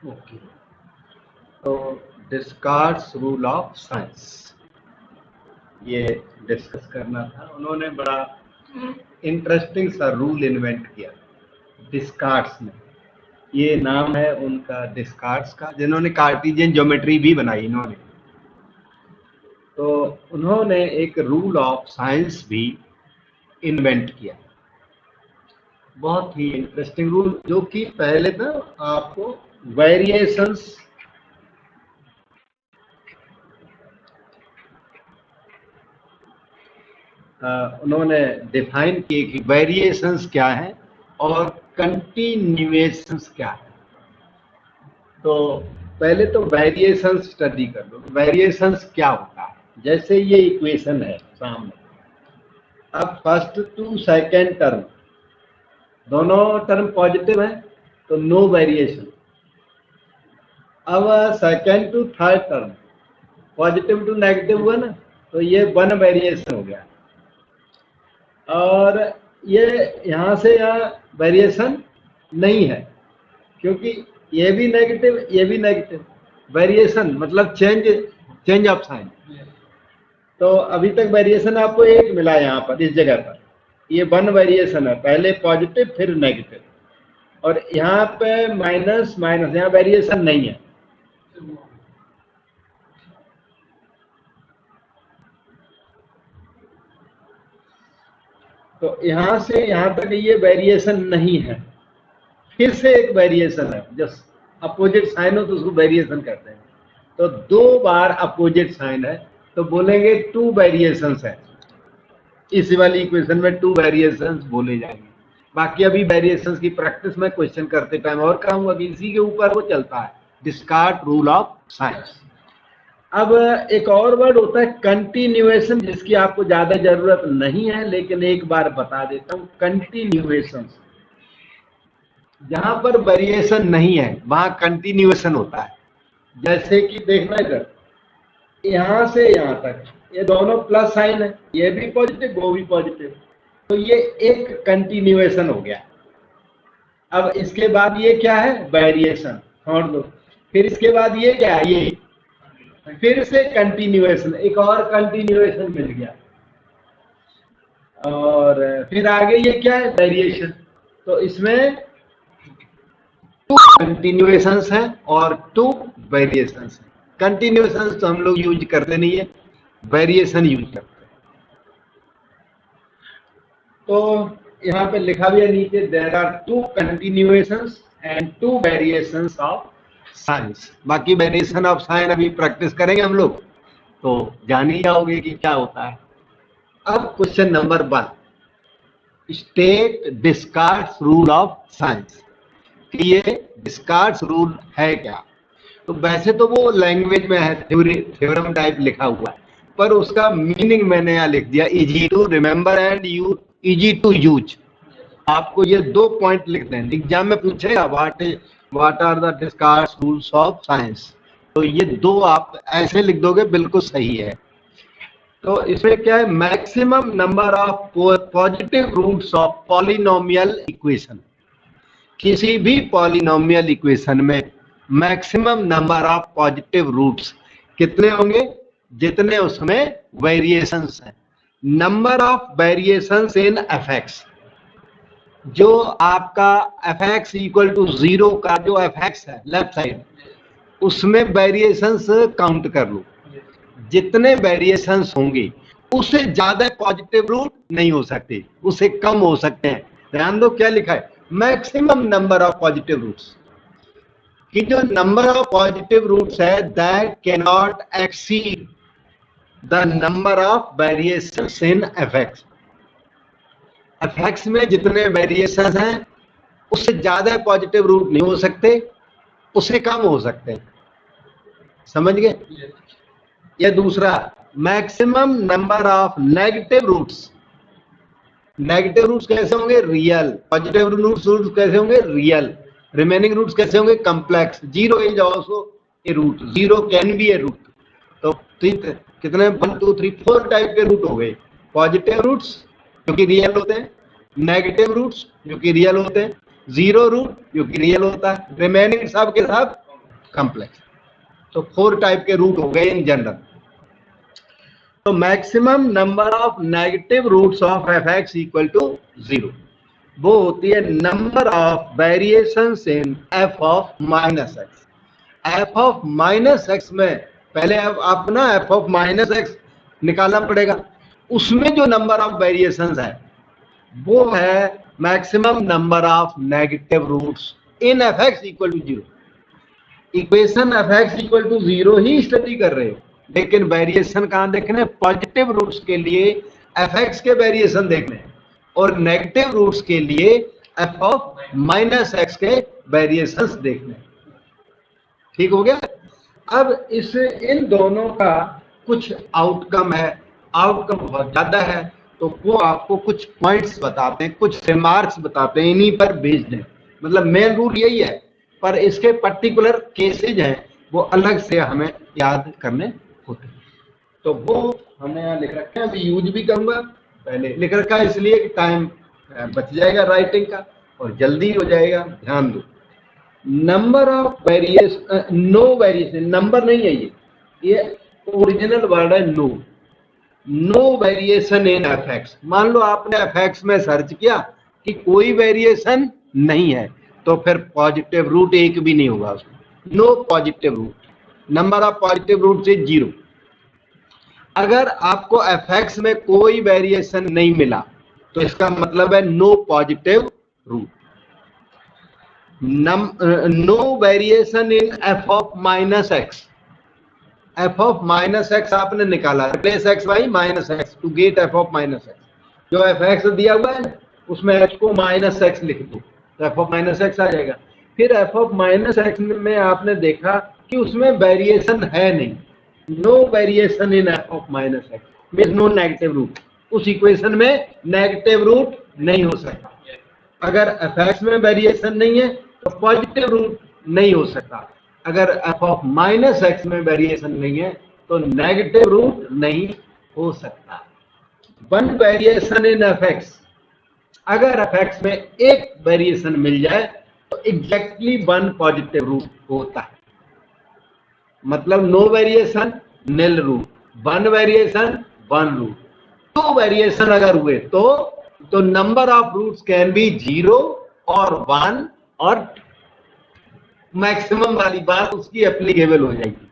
Okay, तो डिस्कार्ड्स rule of science ये discuss करना था। उन्होंने बड़ा इंटरेस्टिंग सा रूल इन्वेंट किया डिस्कार्ड्स में। ये नाम है उनका डिस्कार्ड्स का, जिन्होंने कार्टेशियन ज्योमेट्री भी बनाई इन्होंने। तो उन्होंने एक रूल ऑफ साइंस भी इन्वेंट किया, बहुत ही इंटरेस्टिंग रूल, जो कि पहले ना आपको वेरिएशंस उन्होंने डिफाइन किए कि वेरिएशंस क्या है और कंटिन्यूएशंस क्या है। तो पहले तो वेरिएशंस स्टडी कर लो, वेरिएशंस क्या होता है। जैसे ये इक्वेशन है सामने, अब फर्स्ट टू सेकेंड टर्म दोनों टर्म पॉजिटिव है तो नो वेरिएशन। अब second to third term positive to negative हुआ ना, तो ये वन वेरिएशन हो गया। और ये यहाँ से यहाँ वेरिएशन नहीं है, क्योंकि ये भी नेगेटिव ये भी नेगेटिव। वेरिएशन मतलब चेंज ऑफ साइन। तो अभी तक वेरिएशन आपको एक मिला यहाँ पर, इस जगह पर ये वन वेरिएशन है, पहले पॉजिटिव फिर नेगेटिव, और यहाँ पे माइनस माइनस, यहाँ वेरिएशन नहीं है। तो यहाँ से यहाँ तक ये वेरिएशन नहीं है। फिर से एक वेरिएशन है, जस्ट अपोजिट साइन हो तो उसको वेरिएशन कहते हैं। तो दो बार अपोजिट साइन है तो बोलेंगे टू वेरिएशंस है। इस वाली इक्वेशन में टू वेरिएशंस बोले जाएंगे। बाकी अभी वेरिएशंस की प्रैक्टिस में क्वेश्चन करते टाइम और कहूंगा कि इसी के ऊपर वो चलता है, डिस्कार्ड रूल ऑफ साइंस। अब एक और वर्ड होता है कंटिन्यूएशन, जिसकी आपको ज्यादा जरूरत नहीं है, लेकिन एक बार बता देता हूं। कंटिन्यूएशन, जहां पर वेरिएशन नहीं है वहां कंटिन्यूएशन होता है। जैसे कि देखना इधर, यहां से यहां तक ये दोनों प्लस साइन है, ये भी पॉजिटिव वो भी पॉजिटिव, तो ये एक कंटिन्यूएशन हो गया। अब इसके बाद ये क्या है, वेरिएशन, छोड़ दो। फिर इसके बाद ये क्या है, ये फिर से कंटिन्यूएशन, एक और कंटिन्यूएशन मिल गया। और फिर आगे ये क्या है, वेरिएशन। तो इसमें टू कंटिन्यूएशंस हैं और टू वेरिएशंस हैं। कंटिन्यूएशंस तो हम लोग यूज करते नहीं है, वेरिएशन यूज करते हैं। तो यहाँ पे लिखा भी है नीचे, there are two continuations and two variations of signs. बाकी वेरिएशन ऑफ साइन अभी प्रैक्टिस करेंगे हम लोग, तो जान ही जाओगे कि क्या होता है। अब question number 1, state Descartes rule of signs. कि ये डिस्कार्ड्स रूल है क्या। तो वैसे तो वो लैंग्वेज में है, थ्योरम टाइप लिखा हुआ है, पर उसका मीनिंग मैंने यहाँ लिख दिया, easy to remember and easy to use. आपको ये 2 पॉइंट लिख दें, एग्जाम में पूछेगा what are the Descartes rules of signs, तो ये 2 आप ऐसे लिख दोगे, बिल्कुल सही है। तो इसमें क्या है, maximum number of positive roots of polynomial equation. किसी भी पॉलिनोमियल इक्वेशन में maximum number of positive roots कितने होंगे, जितने उसमें वेरिएशंस हैं। Number of variations in f x, जो आपका एफएक्स इक्वल टू 0 का जो एफएक्स है लेफ्ट साइड, उसमें वेरिएशंस काउंट कर लो। जितने वेरिएशंस होंगे उससे ज्यादा पॉजिटिव रूट नहीं हो सकते, उससे कम हो सकते हैं। ध्यान दो क्या लिखा है, maximum number of positive roots, कि जो नंबर ऑफ पॉजिटिव रूट्स है that can not exceed the number of variations in f x. F x में जितने वेरिएशंस हैं उससे ज्यादा पॉजिटिव रूट नहीं हो सकते, उससे कम हो सकते हैं। समझ गए। ये दूसरा, maximum number of negative roots. Negative roots कैसे होंगे, रियल। पॉजिटिव रूट्स कैसे होंगे, रियल। रिमेनिंग रूट्स कैसे होंगे, complex. 0 is also a root, 0 can be a root. तो कितने 1 2 3 4 टाइप के रूट हो गए। पॉजिटिव रूट्स जो कि रियल होते हैं, नेगेटिव रूट्स जो कि रियल होते हैं, 0 रूट जो कि रियल होता है, रिमेनिंग सब के सब कॉम्प्लेक्स। तो 4 टाइप के रूट हो गए इन जनरल। तो maximum number of negative roots of f x equal to 0, वो होती है number of variations in f of minus x. F of minus x में पहले आप ना एफ ऑफ माइनस एक्स निकालना पड़ेगा, उसमें जो नंबर ऑफ वेरिएशंस है वो है maximum number of negative roots in f x equal to 0। Equation f x equal to 0 ही स्टडी कर रहे हो, लेकिन वेरिएशन कहां देखने? पॉजिटिव रूट्स के लिए एफ एक्स के वेरिएशन देखने और नेगेटिव रूट्स के लिए एफ ऑफ माइनस एक्स के वेरिएशंस देखने। ठीक हो गया। अब इस इन दोनों का कुछ आउटकम है, आउटकम बहुत ज्यादा है, तो वो आपको कुछ पॉइंट्स बताते हैं, कुछ रिमार्क्स बताते हैं, इन्हीं पर बेस्ड है। मतलब मेन रूल यही है, पर इसके पर्टिकुलर केसेज हैं वो अलग से हमें याद करने होते हैं। तो वो हमने यहाँ लिख रखा है, अभी यूज भी करूंगा। पहले लिख रखा है इसलिए कि टाइम बच जाएगा राइटिंग का और जल्दी हो जाएगा। ध्यान दो, number of variation, no variation, number नहीं है ये ओरिजिनल वर्ड है no. No variation in f x. मान लो आपने एफ एक्स में सर्च किया कि कोई वेरिएशन नहीं है, तो फिर पॉजिटिव रूट एक भी नहीं होगा उसमें। No positive root, number of positive root से 0। अगर आपको एफ एक्स में कोई वेरिएशन नहीं मिला तो इसका मतलब है no positive root. No variation in f of minus x. F of minus x आपने निकाला, replace x by minus x to get f of minus x. जो एफ एक्स दिया हुआ है उसमें एच को माइनस एक्स लिख दो तो एफ ऑफ माइनस एक्स आ जाएगा। फिर एफ ऑफ माइनस एक्स में आपने देखा कि उसमें वेरिएशन है नहीं, no variation in f of minus x means no negative root. उस इक्वेशन में नेगेटिव रूट नहीं हो सकता। अगर एफ एक्स में वेरिएशन नहीं है तो पॉजिटिव रूट नहीं हो सकता। अगर एफ ऑफ माइनस एक्स में वेरिएशन नहीं है तो नेगेटिव रूट नहीं हो सकता। One variation in f x, अगर एफ एक्स में एक वेरिएशन मिल जाए तो एग्जैक्टली वन पॉजिटिव रूट होता है। मतलब no variation nil root, one variation one root. Two variation अगर हुए तो number of roots can be 0 और 1 और मैक्सिमम वाली बात उसकी एप्लीकेबल हो जाएगी।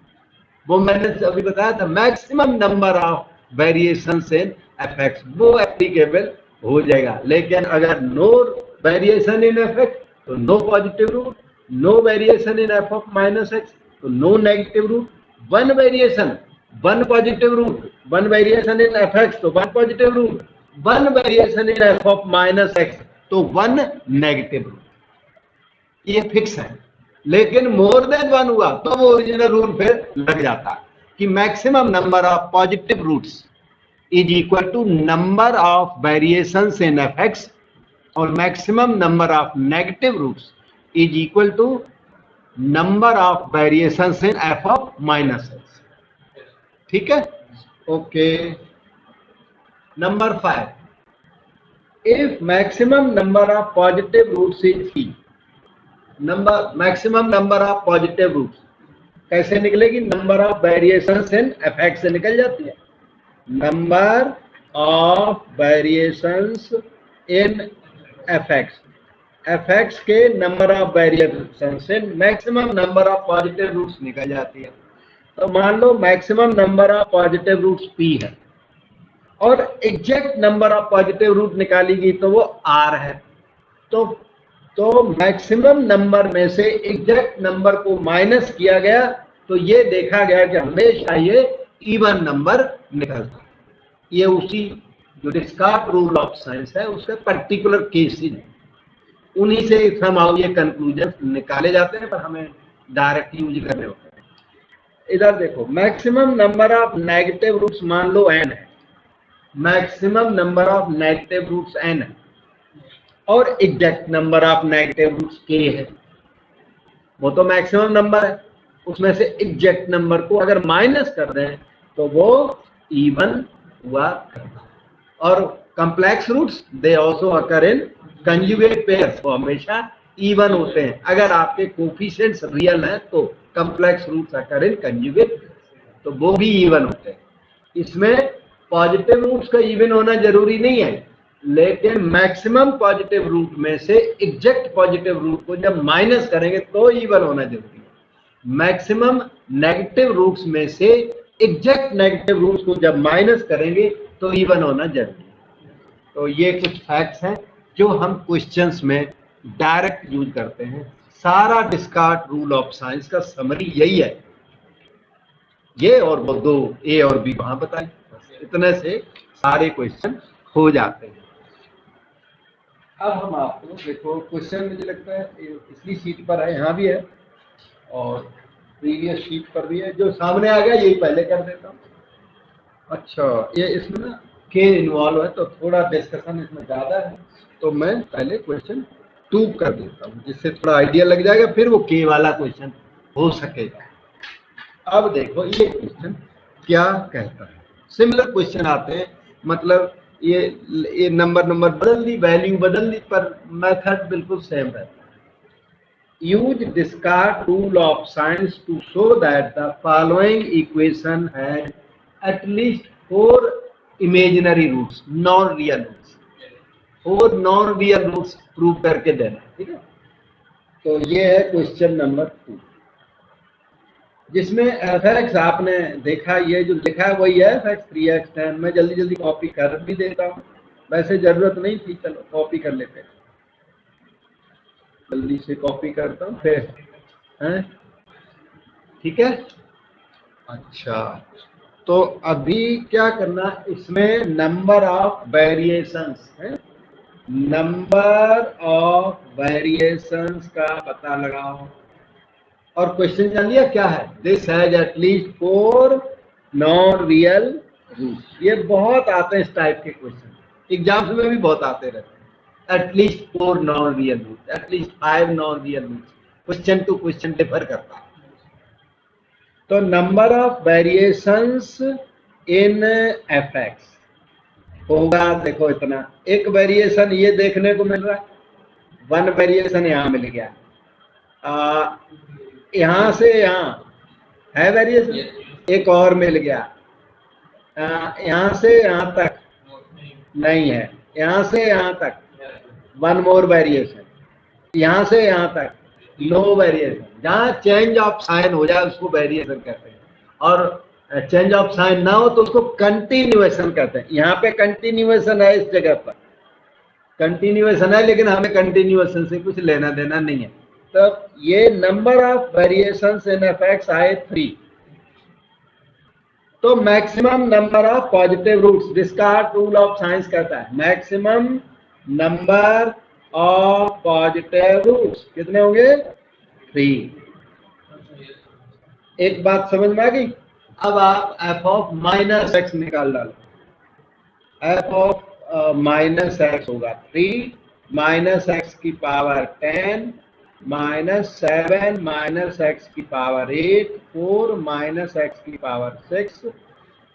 वो मैंने अभी बताया था, maximum number of variations in f x, वो एप्लीकेबल हो जाएगा। लेकिन अगर no variation in f x तो no positive root, no variation in f of minus x तो no negative root, one variation one positive root, one variation in f x तो one positive root, one variation in f of minus x तो one negative root. ये fix है। लेकिन more than one हुआ तो वो original rule फिर लग जाता है कि maximum number of positive roots is equal to number of variations in f x और maximum number of negative roots is equal to number of variations in f of minus x. ठीक है, okay. Number 5, if maximum number of positive roots is e, maximum number of positive roots कैसे निकलेगी? Number of variations in f x से निकल जाती है। Number of variations in f x के number of variations से maximum number of positive roots निकल जाती है। तो मान लो maximum number of positive roots p है और exact number of positive root निकाली गई तो वो r है। तो मैक्सिमम नंबर में से एग्जैक्ट नंबर को माइनस किया गया तो ये देखा गया कि हमेशा ये इवन नंबर निकलता है। ये उसी जो डिस्कार्ट रूल ऑफ साइंस है उसके पर्टिकुलर केसेस है, उन्हीं से somehow ये कंक्लूजन निकाले जाते हैं, पर हमें डायरेक्ट यूज करने होते हैं। इधर देखो, maximum number of negative roots मान लो n है, maximum number of negative roots n है और exact number of negative roots k है। वो तो मैक्सिमम नंबर है, उसमें से एग्जैक्ट नंबर को अगर माइनस कर दें तो वो इवन हुआ करता है। और complex roots they also occur in conjugate pairs, वो हमेशा इवन होते हैं। अगर आपके कोफिशिएंट्स रियल हैं तो complex roots occur in conjugate, तो वो भी इवन होते हैं। इसमें पॉजिटिव रूट्स का इवन होना जरूरी नहीं है, लेकिन मैक्सिमम पॉजिटिव रूट में से एग्जैक्ट पॉजिटिव रूट को जब माइनस करेंगे तो इवन होना जरूरी है। मैक्सिमम नेगेटिव रूट्स में से एग्जैक्ट नेगेटिव रूट्स को जब माइनस करेंगे तो इवन होना जरूरी है। तो ये कुछ फैक्ट्स हैं जो हम क्वेश्चंस में डायरेक्ट यूज करते हैं। सारा डिस्कार्ट रूल ऑफ साइंस का समरी यही है, ये और वो दो ए और बी वहां बताए, इतने से सारे क्वेश्चन हो जाते हैं। अब हम आपको देखो क्वेश्चन, मुझे लगता है पिछली शीट पर है, यहाँ भी है और प्रीवियस शीट पर भी है। जो सामने आ गया यही पहले कर देता हूँ। अच्छा, ये इसमें ना के इन्वॉल्व है तो थोड़ा डिस्कशन इसमें ज्यादा है, तो मैं पहले क्वेश्चन 2 कर देता हूँ जिससे थोड़ा आइडिया लग जाएगा, फिर वो के वाला क्वेश्चन हो सकेगा। अब देखो ये क्वेश्चन क्या कहता है। सिमिलर क्वेश्चन आते हैं, मतलब ये नंबर बदल दी, वैल्यू बदल दी, पर मेथड बिल्कुल सेम रहता है। Use Descartes rule of signs to show that the following equation has at least 4 imaginary roots, non real roots. 4 non real roots prove करके देना, ठीक है। तो ये है क्वेश्चन नंबर 2, जिसमें fx आपने देखा, ये जो लिखा है वही है fx 3x 10। मैं जल्दी जल्दी कॉपी कर भी देता हूँ, वैसे जरूरत नहीं थी, चलो कॉपी कर लेते हैं। जल्दी से कॉपी करता हूँ फिर, हैं, ठीक है। अच्छा, तो अभी क्या करना, इसमें नंबर ऑफ वेरिएशंस है, नंबर ऑफ वेरिएशंस का पता लगाओ। और क्वेश्चन जान लिया क्या है, this has at least 4 non real roots. ये बहुत आते हैं इस टाइप के क्वेश्चन, एग्जाम्स में भी बहुत आते रहते हैं। At least 4 non real roots, at least 5 non real roots, question to question differ करता है। तो number of variations in fx होगा, देखो इतना, एक वेरिएशन ये देखने को मिल रहा है, 1 वेरिएशन यहाँ मिल गया, यहाँ से यहाँ है वेरिएशन, एक और मिल गया, यहाँ से यहाँ तक नहीं है, यहाँ से यहाँ तक 1 मोर वेरिएशन, यहाँ से यहाँ तक नो वेरिएशन। जहाँ चेंज ऑफ साइन हो जाए उसको वेरिएशन कहते हैं, और चेंज ऑफ साइन ना हो तो उसको कंटिन्यूएशन कहते हैं। यहाँ पे कंटिन्यूएशन है, इस जगह पर कंटिन्यूएशन है, लेकिन हमें कंटिन्यूएशन से कुछ लेना देना नहीं है। तो ये number of variations in fx आए 3। तो maximum number of positive roots, Descartes rule of signs कहता है maximum number of positive roots कितने होंगे, 3। एक बात समझ में आ गई। अब आप f ऑफ माइनस एक्स निकाल डालो, f ऑफ माइनस एक्स होगा 3 माइनस एक्स की पावर 10 माइनस 7 माइनस एक्स की पावर 8 4 माइनस एक्स की पावर 6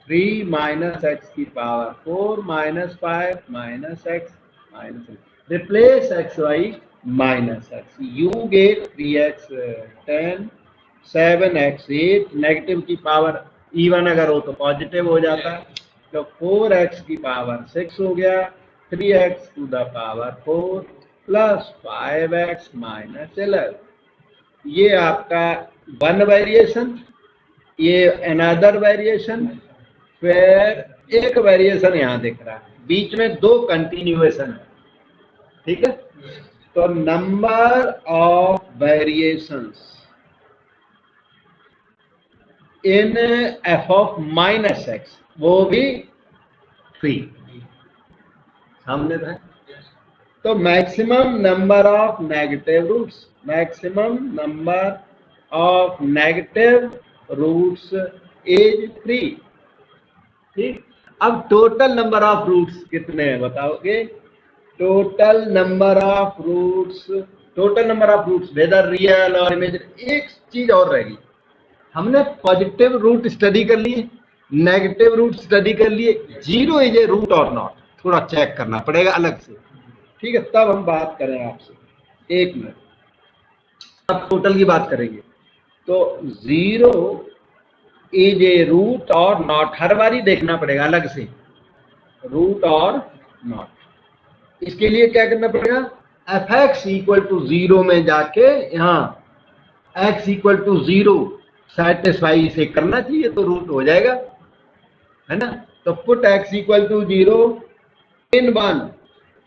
3 माइनस एक्स की power 4 minus 5 minus x minus x. Replace x by minus x, you get 3x 10 7x 8, negative की power even अगर हो तो positive हो जाता है, तो 4x की पावर 6 हो गया, 3x to the power 4 plus 5x minus 11। ये आपका 1 वेरिएशन, ये अनदर वेरिएशन, फिर एक वेरिएशन यहाँ दिख रहा है, बीच में 2 कंटिन्यूएशन है, ठीक है। तो number of variations in f of minus x वो भी 3 सामने था। तो maximum number of negative roots, maximum number of negative roots is 3, ठीक। अब टोटल नंबर ऑफ रूट्स कितने हैं बताओगे, total number of roots, total number of roots whether real और इमेजिनरी। एक चीज और रहेगी, हमने पॉजिटिव रूट स्टडी कर लिए, नेगेटिव रूट स्टडी कर लिए, 0 इज ए रूट और नॉट, थोड़ा चेक करना पड़ेगा अलग से, ठीक है, तब हम बात करें आपसे। एक मिनट, अब टोटल की बात करेंगे। तो 0 इज ए रूट और नॉट, हर बारी देखना पड़ेगा अलग से, रूट और नॉट। इसके लिए क्या करना पड़ेगा, fx इक्वल टू 0 में जाके यहाँ x इक्वल टू 0 सेटिस्फाई से करना चाहिए तो रूट हो जाएगा, है ना। तो put x equal to 0 in 1,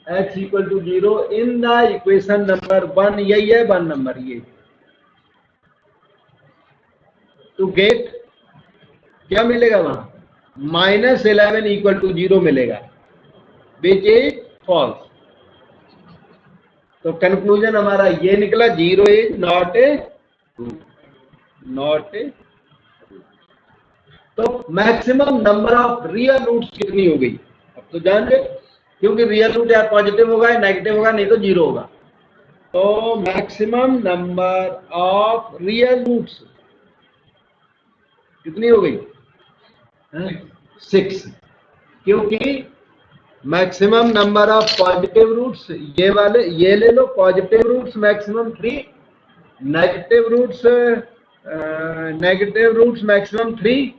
x equal to 0 in the equation number 1, यही है 1 नंबर, ये टू गेट क्या मिलेगा वहां, -11 इक्वल टू 0 मिलेगा, विच इज फॉल्स। तो कंक्लूजन हमारा ये निकला, 0 is not a root, not a. तो maximum number of real roots कितनी हो गई, अब तो जान गए, क्योंकि रियल रूट या पॉजिटिव होगा या नेगेटिव होगा, नहीं तो 0 होगा। तो maximum number of real roots कितनी हो गई, 6, क्योंकि maximum number of positive roots ये वाले, ये ले लो, positive roots maximum 3, negative roots maximum 3,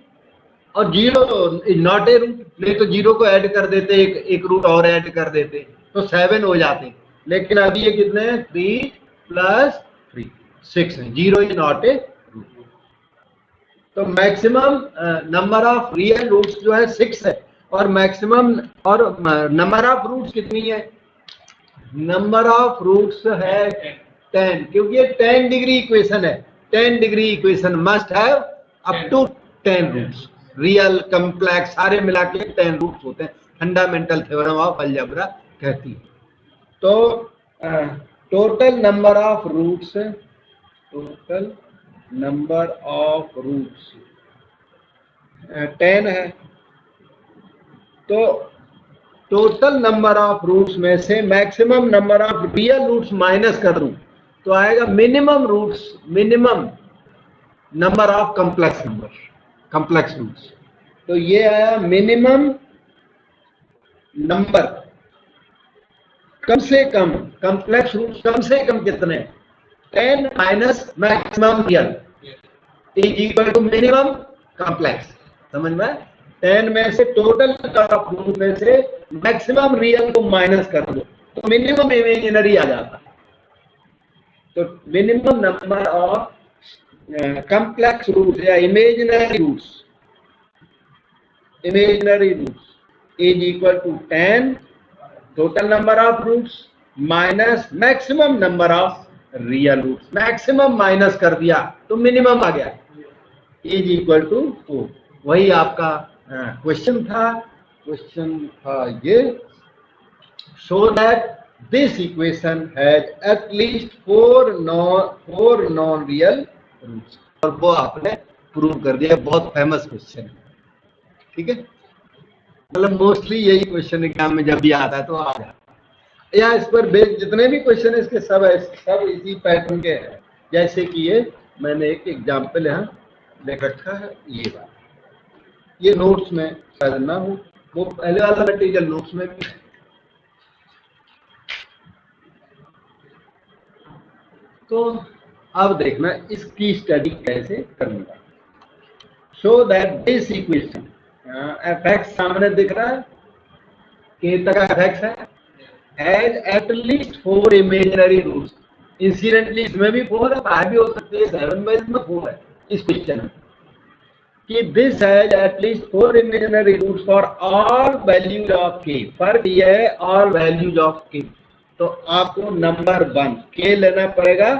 और 0 नॉट ए रूट, नहीं तो 0 को ऐड कर देते, एक रूट और ऐड कर देते तो 7 हो जाते, लेकिन अभी ये कितने हैं, 3 + 3 6 है, 0 इज नॉट ए रूट। तो maximum number of real roots जो है 6 है, और मैक्सिमम और नंबर ऑफ रूट्स कितनी है, नंबर ऑफ रूट्स है 10, क्योंकि ये 10 डिग्री इक्वेशन है, 10 degree equation must have up to 10 roots, real complex सारे मिला के 10 रूट्स होते हैं, फंडामेंटल थ्योरम ऑफ अलजेब्रा कहती है। तो total number of roots, total number of roots 10 है। तो टोटल नंबर ऑफ रूट्स में से maximum number of real roots minus कर दूं तो आएगा minimum roots, minimum number of complex number, complex roots. तो ये आया मिनिमम नंबर, कम से कम कॉम्प्लेक्स रूट्स कम से कम कितने, 10 minus maximum real is equal to minimum complex, समझ में। 10 में से टोटल रूट में से मैक्सिमम रियल को माइनस कर दो तो मिनिमम इमेजिनरी आ जाता है। तो minimum number of complex roots या imaginary roots, imaginary roots is equal to 10 total number of roots minus maximum number of real roots, maximum minus कर दिया तो मिनिमम आ गया, इज इक्वल टू 4। वही आपका क्वेश्चन था ये, show that this equation has at least 4 non real roots, और वो आपने प्रूव कर दिया, बहुत फेमस क्वेश्चन है, ठीक है। मतलब मोस्टली यही क्वेश्चन एग्जाम में जब भी आता है तो आ जाता है, या इस पर बेस्ड जितने भी क्वेश्चन है इसके सब इसी पैटर्न के हैं। जैसे कि ये मैंने एक एग्जाम्पल यहाँ लिख रखा है, ये बात, ये नोट्स में शायद ना हो, वो पहले वाला मटेरियल नोट्स में भी। तो अब देखना इसकी स्टडी कैसे करनी है। Show that this equation, fx सामने दिख रहा है, k तक fx है, has at least 4 imaginary roots. Incidentally इसमें भी 4 है, बाहर भी हो सकती है, 7 में इसमें 4 है इस क्वेश्चन में, कि this has at least 4 imaginary roots for all values of k। फर्क यह है ऑल वैल्यूज ऑफ k, तो आपको नंबर 1 k लेना पड़ेगा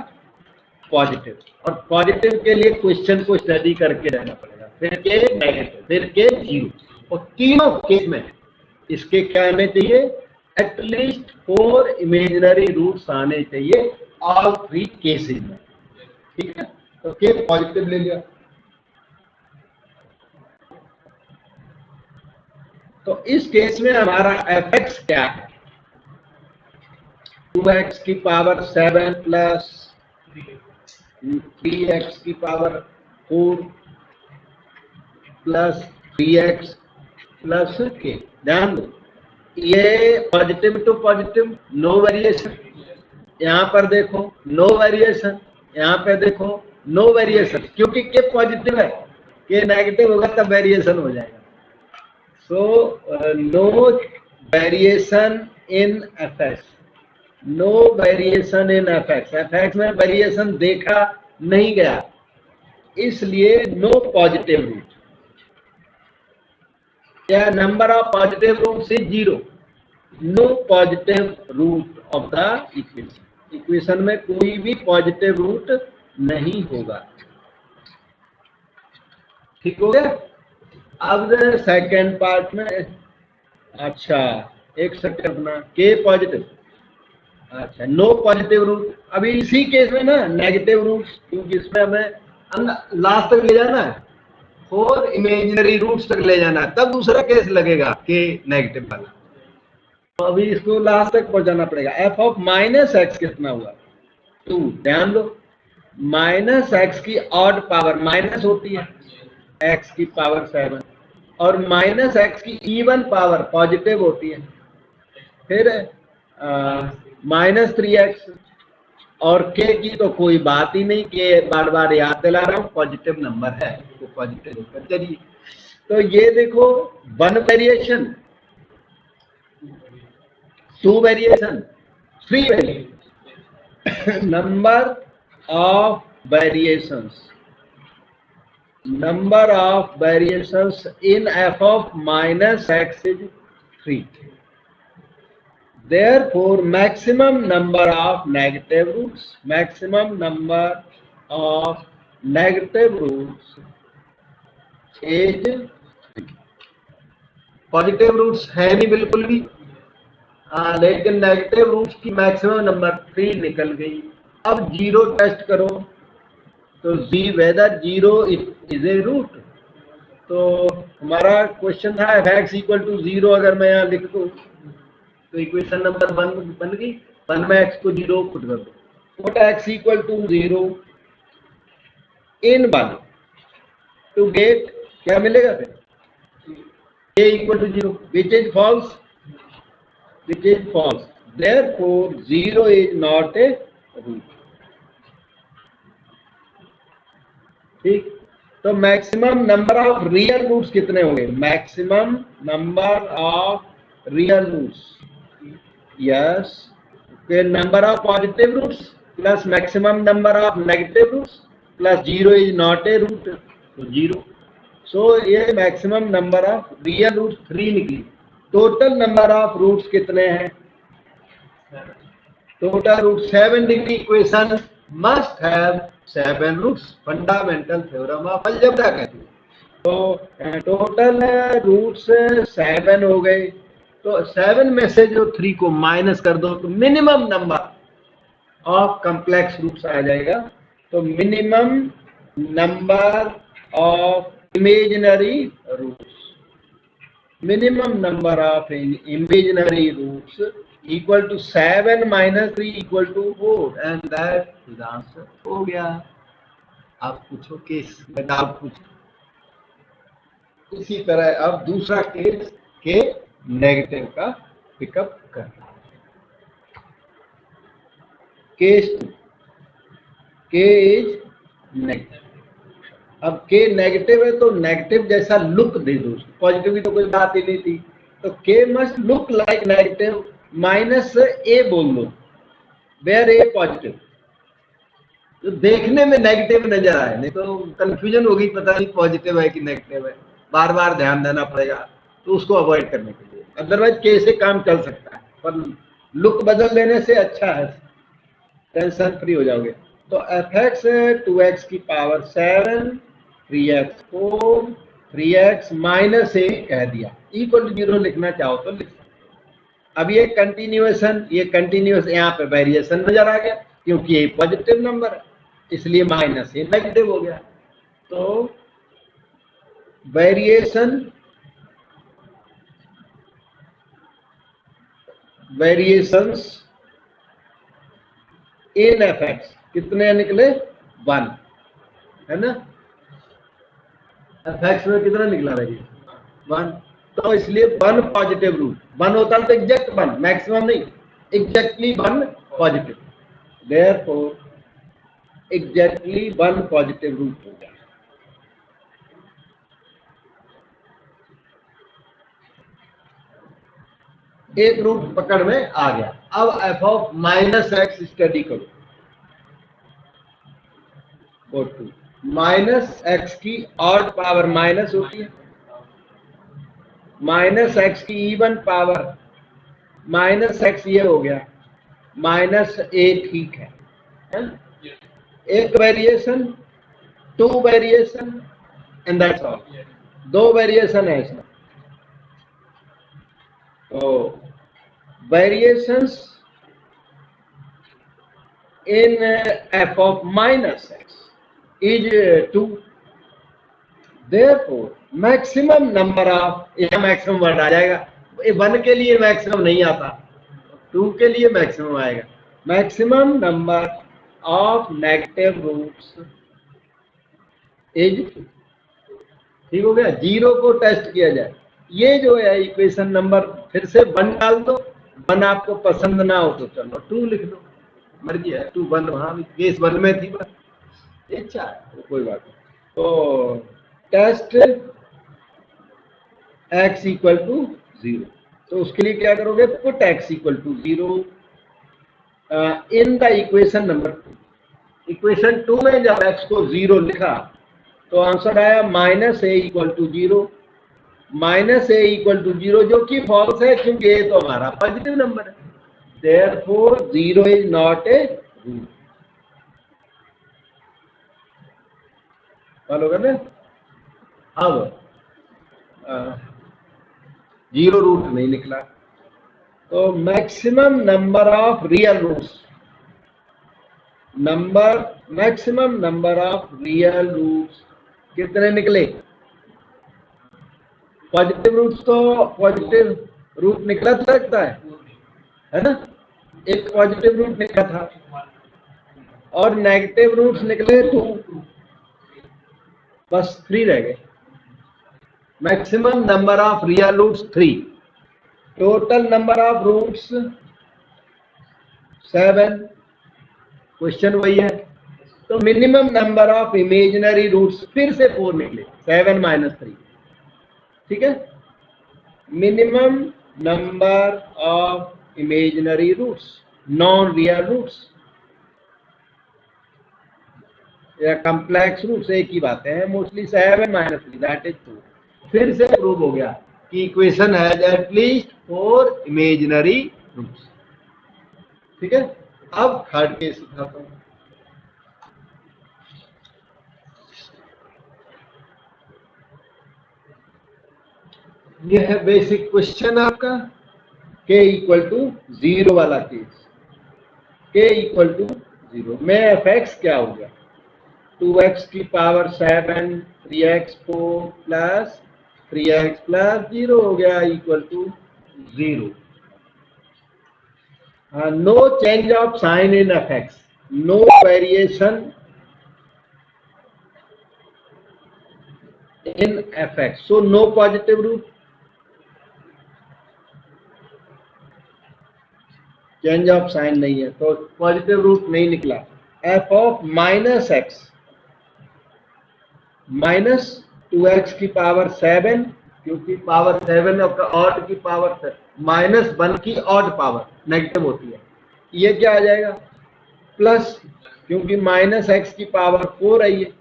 पॉजिटिव, और पॉजिटिव के लिए क्वेश्चन को स्टडी करके रहना पड़ेगा, फिर k नेगेटिव, फिर k 0, और तीनों केस में इसके क्या आने चाहिए, एट लीस्ट 4 इमेजिनरी रूट्स आने चाहिए ऑल 3 केसेस में, ठीक है। तो k पॉजिटिव ले लिया, तो इस केस में हमारा fx क्या है, 2x की पावर 7 प्लस 3x की power 4 plus 3x plus k। ध्यान दो ये positive to positive, no variation, यहां पर देखो नो वेरिएशन, यहाँ पे देखो नो वेरिएशन, क्योंकि के पॉजिटिव है, के नेगेटिव होगा तब वेरिएशन हो जाएगा। So no variation in f x, no variation in f x, f x में वेरिएशन देखा नहीं गया, इसलिए नो पॉजिटिव रूट। या number of positive roots is 0, no positive root of the equation, equation में कोई भी पॉजिटिव रूट नहीं होगा। ठीक हो गया। अब सेकेंड पार्ट में, अच्छा एक सेकंड अपना, के पॉजिटिव, अच्छा नो पॉजिटिव रूट। अभी इसी केस में ना नेगेटिव रूट्स, क्योंकि इसमें हमें लास्ट तक ले जाना है, 4 इमेजिनरी रूट्स तक ले जाना है, तब दूसरा केस लगेगा के नेगेटिव वाला। तो अभी इसको लास्ट तक पहुंचाना पड़ेगा। एफ ऑफ माइनस एक्स कितना हुआ? 2। ध्यान दो, माइनस एक्स की ऑड पावर माइनस होती है, एक्स की पावर 7, और माइनस एक्स की इवन पावर पॉजिटिव होती है। फिर -3x, और के की तो कोई बात ही नहीं, के बार बार याद दिला रहा हूं पॉजिटिव नंबर है, तो पॉजिटिव होकर चलिए। तो ये देखो 1 variation, 2 variation, 3 variation, number of variations, number of variations in f of minus x is 3. Therefore, maximum number of negative roots, maximum number of negative roots is 3. Positive roots है नहीं बिल्कुल भी, लेकिन नेगेटिव रूट्स की maximum number 3 निकल गई। अब 0 test करो, तो वेदर 0 इज ए रूट। तो हमारा क्वेश्चन था एफ एक्स इक्वल टू 0, अगर मैं यहाँ लिख दूं तो इक्वेशन नंबर 1 बन गई। 1 में एक्स को 0 पुट कर दो, put x equal to 0 in 1 to get क्या मिलेगा फिर? a equal to 0, which is false, which is false, therefore 0 is not a root. ठीक, तो maximum number of real roots कितने होंगे? Maximum number of real roots, yes, number of positive roots plus maximum number of negative roots plus 0 is not a root, तो 0। So ये maximum number of real roots 3 निकली। Total number of roots कितने हैं? Total root 7 degree equation must have 7 roots, fundamental theorem of algebra कहते हैं। तो total roots 7 हो गए, तो 7 में से जो 3 को माइनस कर दो तो minimum number of complex roots आ जाएगा। तो minimum number of imaginary roots, minimum number of imaginary roots equal to 7 minus 3 equal to 4, and that is answer। हो गया। आप पूछो केस, डाउट पूछो। इसी तरह अब दूसरा केस के नेगेटिव का पिकअप करना। केस 2, के इज नेगेटिव। अब के नेगेटिव है तो नेगेटिव जैसा लुक दे दो, पॉजिटिव की तो कोई बात ही नहीं थी, तो के must look like negative, minus a बोल दो, वेयर ए पॉजिटिव, तो देखने में नेगेटिव नजर आए, नहीं तो कंफ्यूजन होगी, पता नहीं पॉजिटिव है कि नेगेटिव है, बार बार ध्यान देना पड़ेगा, तो उसको अवॉइड करने के लिए। अदरवाइज कैसे काम चल सकता है, पर लुक बदल देने से अच्छा है, टेंशन फ्री हो जाओगे। तो एफ एक्स 2x की पावर 7, 3x 4, 3x माइनस ए कह दिया, इक्वल टू 0 लिखना चाहो तो लिख। अब ये कंटिन्यूएशन, ये कंटिन्यूस, यहाँ पे वेरिएशन नजर आ गया, क्योंकि ये पॉजिटिव नंबर है इसलिए माइनस ये नेगेटिव हो गया। तो variation, variations in f x कितने निकले? 1 है ना, एफ एक्स में कितना निकला वेरिएशन? 1। तो इसलिए 1 पॉजिटिव रूट, 1 होता है तो एग्जैक्ट 1, मैक्सिमम नहीं, exactly 1 positive. Therefore exactly 1 positive root हो गया। एक रूट पकड़ में आ गया। अब f of minus x study करो। गो टू माइनस एक्स की ऑड पावर माइनस होती है, माइनस एक्स की इवन पावर माइनस एक्स, ये हो गया माइनस ए, ठीक है? एक variation, two variation and that's all. दो वेरिएशन है इसमें। तो variations in f of minus x is 2. Therefore, maximum number of, यह मैक्सिमम वर्ड आ जाएगा। 1 के लिए मैक्सिमम नहीं आता, 2 के लिए मैक्सिमम आएगा। Maximum number of negative roots is, ठीक हो गया? 0 को टेस्ट किया जाए। ये जो है इक्वेशन नंबर, फिर से 1 डाल दो। 1 आपको पसंद ना हो तो चलो 2 लिख दो, मर्जी है। 2 1 वहां भी केस 1 में थी, बस अच्छा है, कोई बात नहीं। तो टेस्ट x इक्वल टू 0, तो उसके लिए क्या करोगे? Put x equal to 0 in the equation number 2। Equation 2 में जब x को 0 लिखा तो आंसर आया minus a equal to 0। Minus a equal to 0 जो कि फॉल्स है, क्योंकि ए तो हमारा पॉजिटिव नंबर है। Therefore 0 is not a root। Follow कर रहे? अब 0 रूट नहीं निकला, तो maximum number of real roots, maximum number of real roots कितने निकले? पॉजिटिव रूट्स तो पॉजिटिव रूट निकला तो सकता है ना? एक पॉजिटिव रूट निकला था और नेगेटिव रूट्स निकले 2, बस 3 रह गए। Maximum number of real roots 3, total number of roots 7। Question वही है। तो minimum number of imaginary roots फिर से 4 निकले, 7 माइनस 3, ठीक है? Minimum number of imaginary roots, non real roots या कॉम्प्लेक्स रूट्स, एक ही बातें हैं मोस्टली। 7 minus 3 that is 2। फिर से प्रूव हो गया कि equation has at least 4 imaginary roots, ठीक है? अब थर्ड केस दिखाता हूं। यह है बेसिक क्वेश्चन आपका, k इक्वल टू 0 वाला केस। k इक्वल टू 0 में fx क्या हो गया? 2x की power 7 3x 4 plus 3x plus 0 हो गया equal to 0। No change of sign in fx, no variation in fx, so no positive root. Change of sign नहीं है तो पॉजिटिव रूट नहीं निकला। f of minus x, minus 2x की power 7, क्योंकि power 7 odd की पावर माइनस 1 की odd power negative होती है। ये क्या आ जाएगा? प्लस, क्योंकि माइनस एक्स की पावर 4 आई है,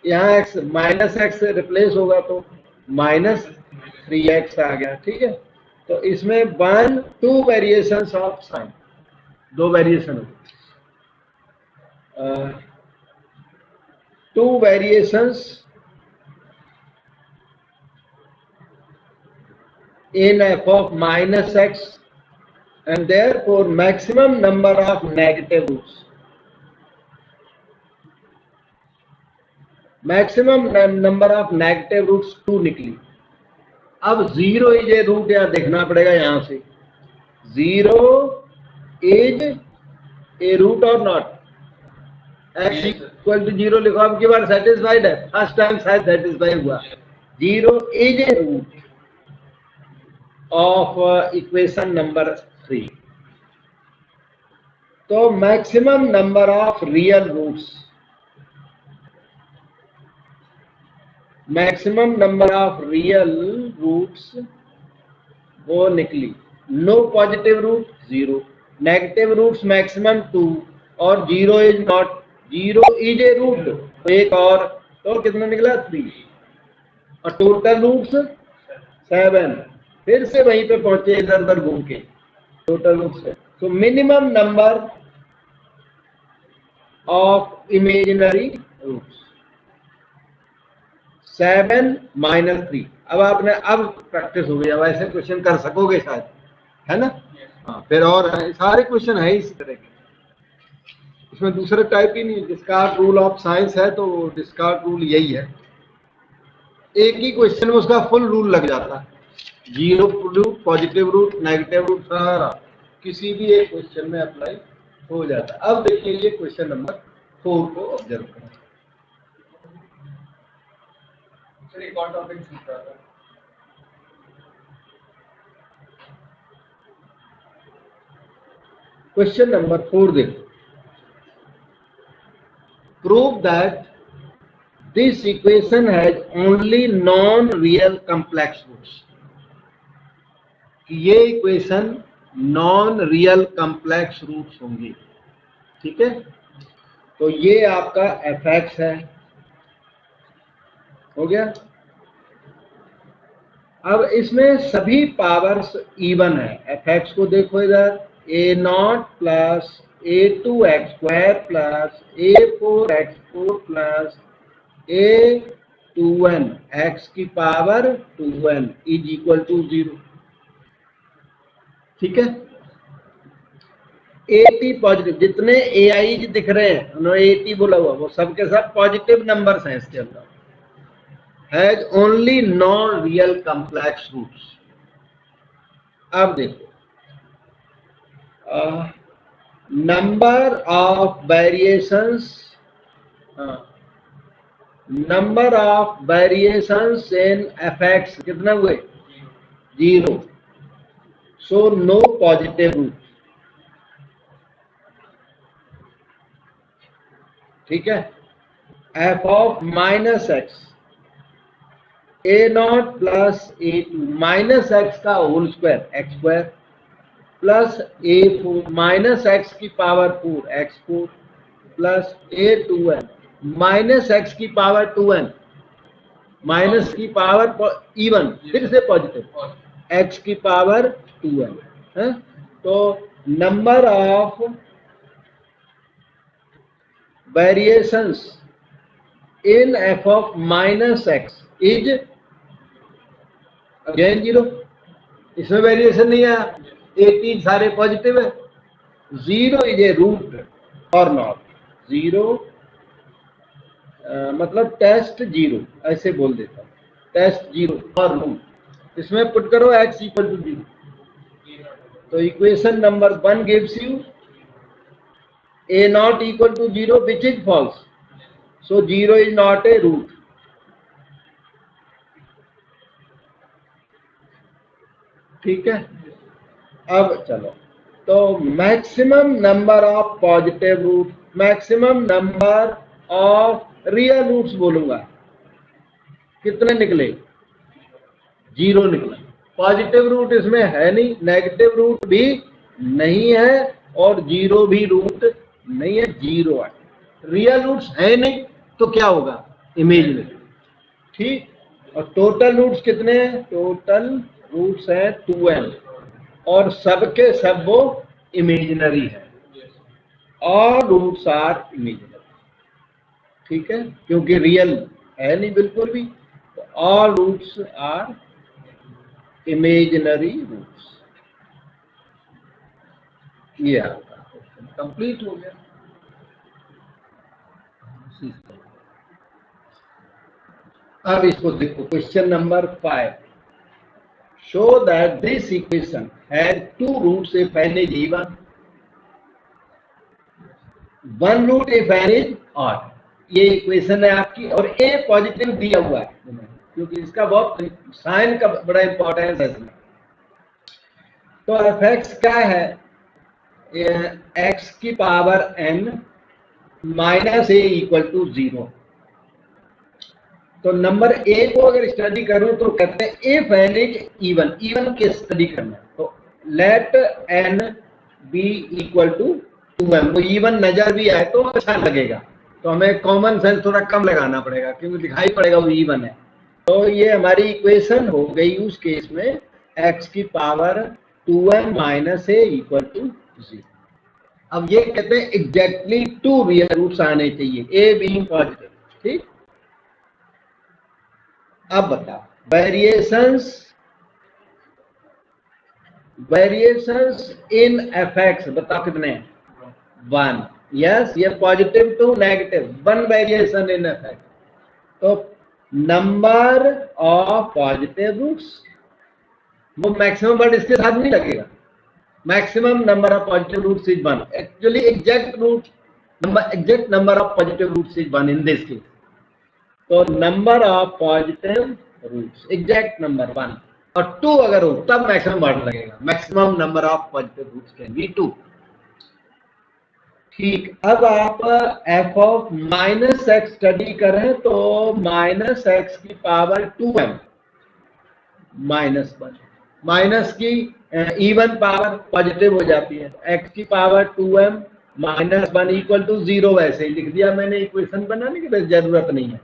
यहाँ x माइनस एक्स रिप्लेस होगा तो माइनस 3x आ गया, ठीक है? तो इसमें 1 2 वेरिएशंस ऑफ साइन, 2 वेरिएशन हो, 2 variations in f of minus x and therefore maximum number of negative roots, maximum number of negative roots 2 निकली। अब 0 इज ए रूट, या देखना पड़ेगा यहां से 0 इज ए रूट और नॉट। x इक्वल टू 0 लिखो, अब की बार सेटिस्फाइड है, फर्स्ट टाइम शायद सेटिस्फाई हुआ। 0 is a root of equation number 3। तो maximum number of real roots maximum number of real roots वो निकली, no positive root 0, negative roots maximum 2 और 0 is not, 0 is a root, तो एक और, तो कितना निकला 3 और टोटल रूट्स 7। फिर से वहीं पे पहुंचे इधर उधर घूम के, टोटल रूट्स है। तो minimum number of imaginary roots 7 - 3। अब आपने, अब प्रैक्टिस हो गई, अब ऐसे क्वेश्चन कर सकोगे शायद, है ना? हाँ, फिर और सारे क्वेश्चन है इस तरह के, इसमें दूसरा टाइप ही नहीं। डिस्कार्ड रूल ऑफ साइंस है तो डिस्कार्ड रूल यही है, एक ही क्वेश्चन में उसका फुल रूल लग जाता है, 0 root, positive root, negative root, सारा किसी भी एक क्वेश्चन में अप्लाई हो जाता है। अब देखिए ये क्वेश्चन नंबर 4 को ऑब्जर्व करें। क्वेश्चन नंबर 4 देखो, prove that this equation has only non real complex roots. ये equation non real complex roots होंगी, ठीक है? तो ये आपका fx है, हो गया। अब इसमें सभी पावर्स इवन है, fx को देखो इधर, a0 plus a2x² plus a4x4 plus a2n x की power 2n is equal to 0, ठीक है? एटी पॉजिटिव, जितने ai दिख रहे हैं उन्होंने एटी बोला हुआ, वो सब के सब पॉजिटिव नंबर्स हैं इसके अंदर। Has only non real complex roots. अब देखो, number of variations, number of variations in fx कितना हुए? 0, सो नो पॉजिटिव रूट, ठीक है? f of minus x, a0 plus a2 minus x का whole square x² plus a4 minus x की power 4 x4 plus a2n minus x की power 2n minus की power even, फिर से positive x की power 2n है। तो number of variations in f of minus x is again 0, इसमें variation नहीं आया, 18 सारे पॉजिटिव है। 0 इज ए रूट और नॉट 0, मतलब टेस्ट 0 ऐसे बोल देता हूं, टेस्ट 0 और रूट, इसमें पुट करो x इक्वल टू 0, तो equation number 1 gives you a0 equal to 0 which is false, so 0 is not a root. ठीक है? अब चलो, तो maximum number of positive root, maximum number of real roots बोलूंगा, कितने निकले? 0 निकला। पॉजिटिव रूट इसमें है नहीं, नेगेटिव रूट भी नहीं है और 0 भी रूट नहीं है, 0 है। रियल रूट्स है नहीं तो क्या होगा? इमेजिनरी, ठीक? और टोटल रूट्स कितने हैं? टोटल रूट्स है 2n और सबके सब वो इमेजिनरी है, और रूट्स आर इमेजिनरी, ठीक है? क्योंकि रियल है नहीं बिल्कुल भी, तो all roots are imaginary roots. ये आपका क्वेश्चन कंप्लीट हो गया। अब इसको देखो, question number 5, show that this equation has 2 roots if n is even, 1 root if n is odd. ये इक्वेशन है आपकी, और a पॉजिटिव दिया हुआ है, क्योंकि इसका बहुत साइन का बड़ा इंपॉर्टेंस है इसमें। तो fx क्या है? x की power n minus a equal to 0, तो नंबर ए को अगर स्टडी करूं तो कहते हैं if n is even, even के स्टडी करना, तो let n be equal to 2m, वो इवन नजर भी आए तो अच्छा लगेगा, तो हमें कॉमन सेंस थोड़ा कम लगाना पड़ेगा क्योंकि दिखाई पड़ेगा वो इवन है। तो ये हमारी इक्वेशन हो गई उस केस में x की power 2m minus a equal to 0। अब ये कहते हैं एग्जैक्टली 2 रियल रूट्स आने चाहिए, ए बीइंग पॉजिटिव, ठीक। अब बताओ वेरिएशंस इन एफएक्स बताओ कितने हैं? 1। यस, ये positive to negative, 1 variation in f x. तो नंबर ऑफ पॉजिटिव रूट्स, वो मैक्सिमम वर्ड इसके साथ नहीं लगेगा, maximum number of positive roots is 1। Actually exact number of positive roots is 1 in this case. तो number of positive roots exact number 1 और 2 अगर हो तब मैक्सिमम वर्ड लगेगा, maximum number of positive roots can be 2। ठीक, अब आप f of minus x study करें तो माइनस एक्स की पावर 2m माइनस 1, माइनस की इवन पावर पॉजिटिव हो जाती है, x की power 2m minus 1 equal to 0। वैसे ही लिख दिया मैंने, इक्वेशन बनाने की जरूरत नहीं है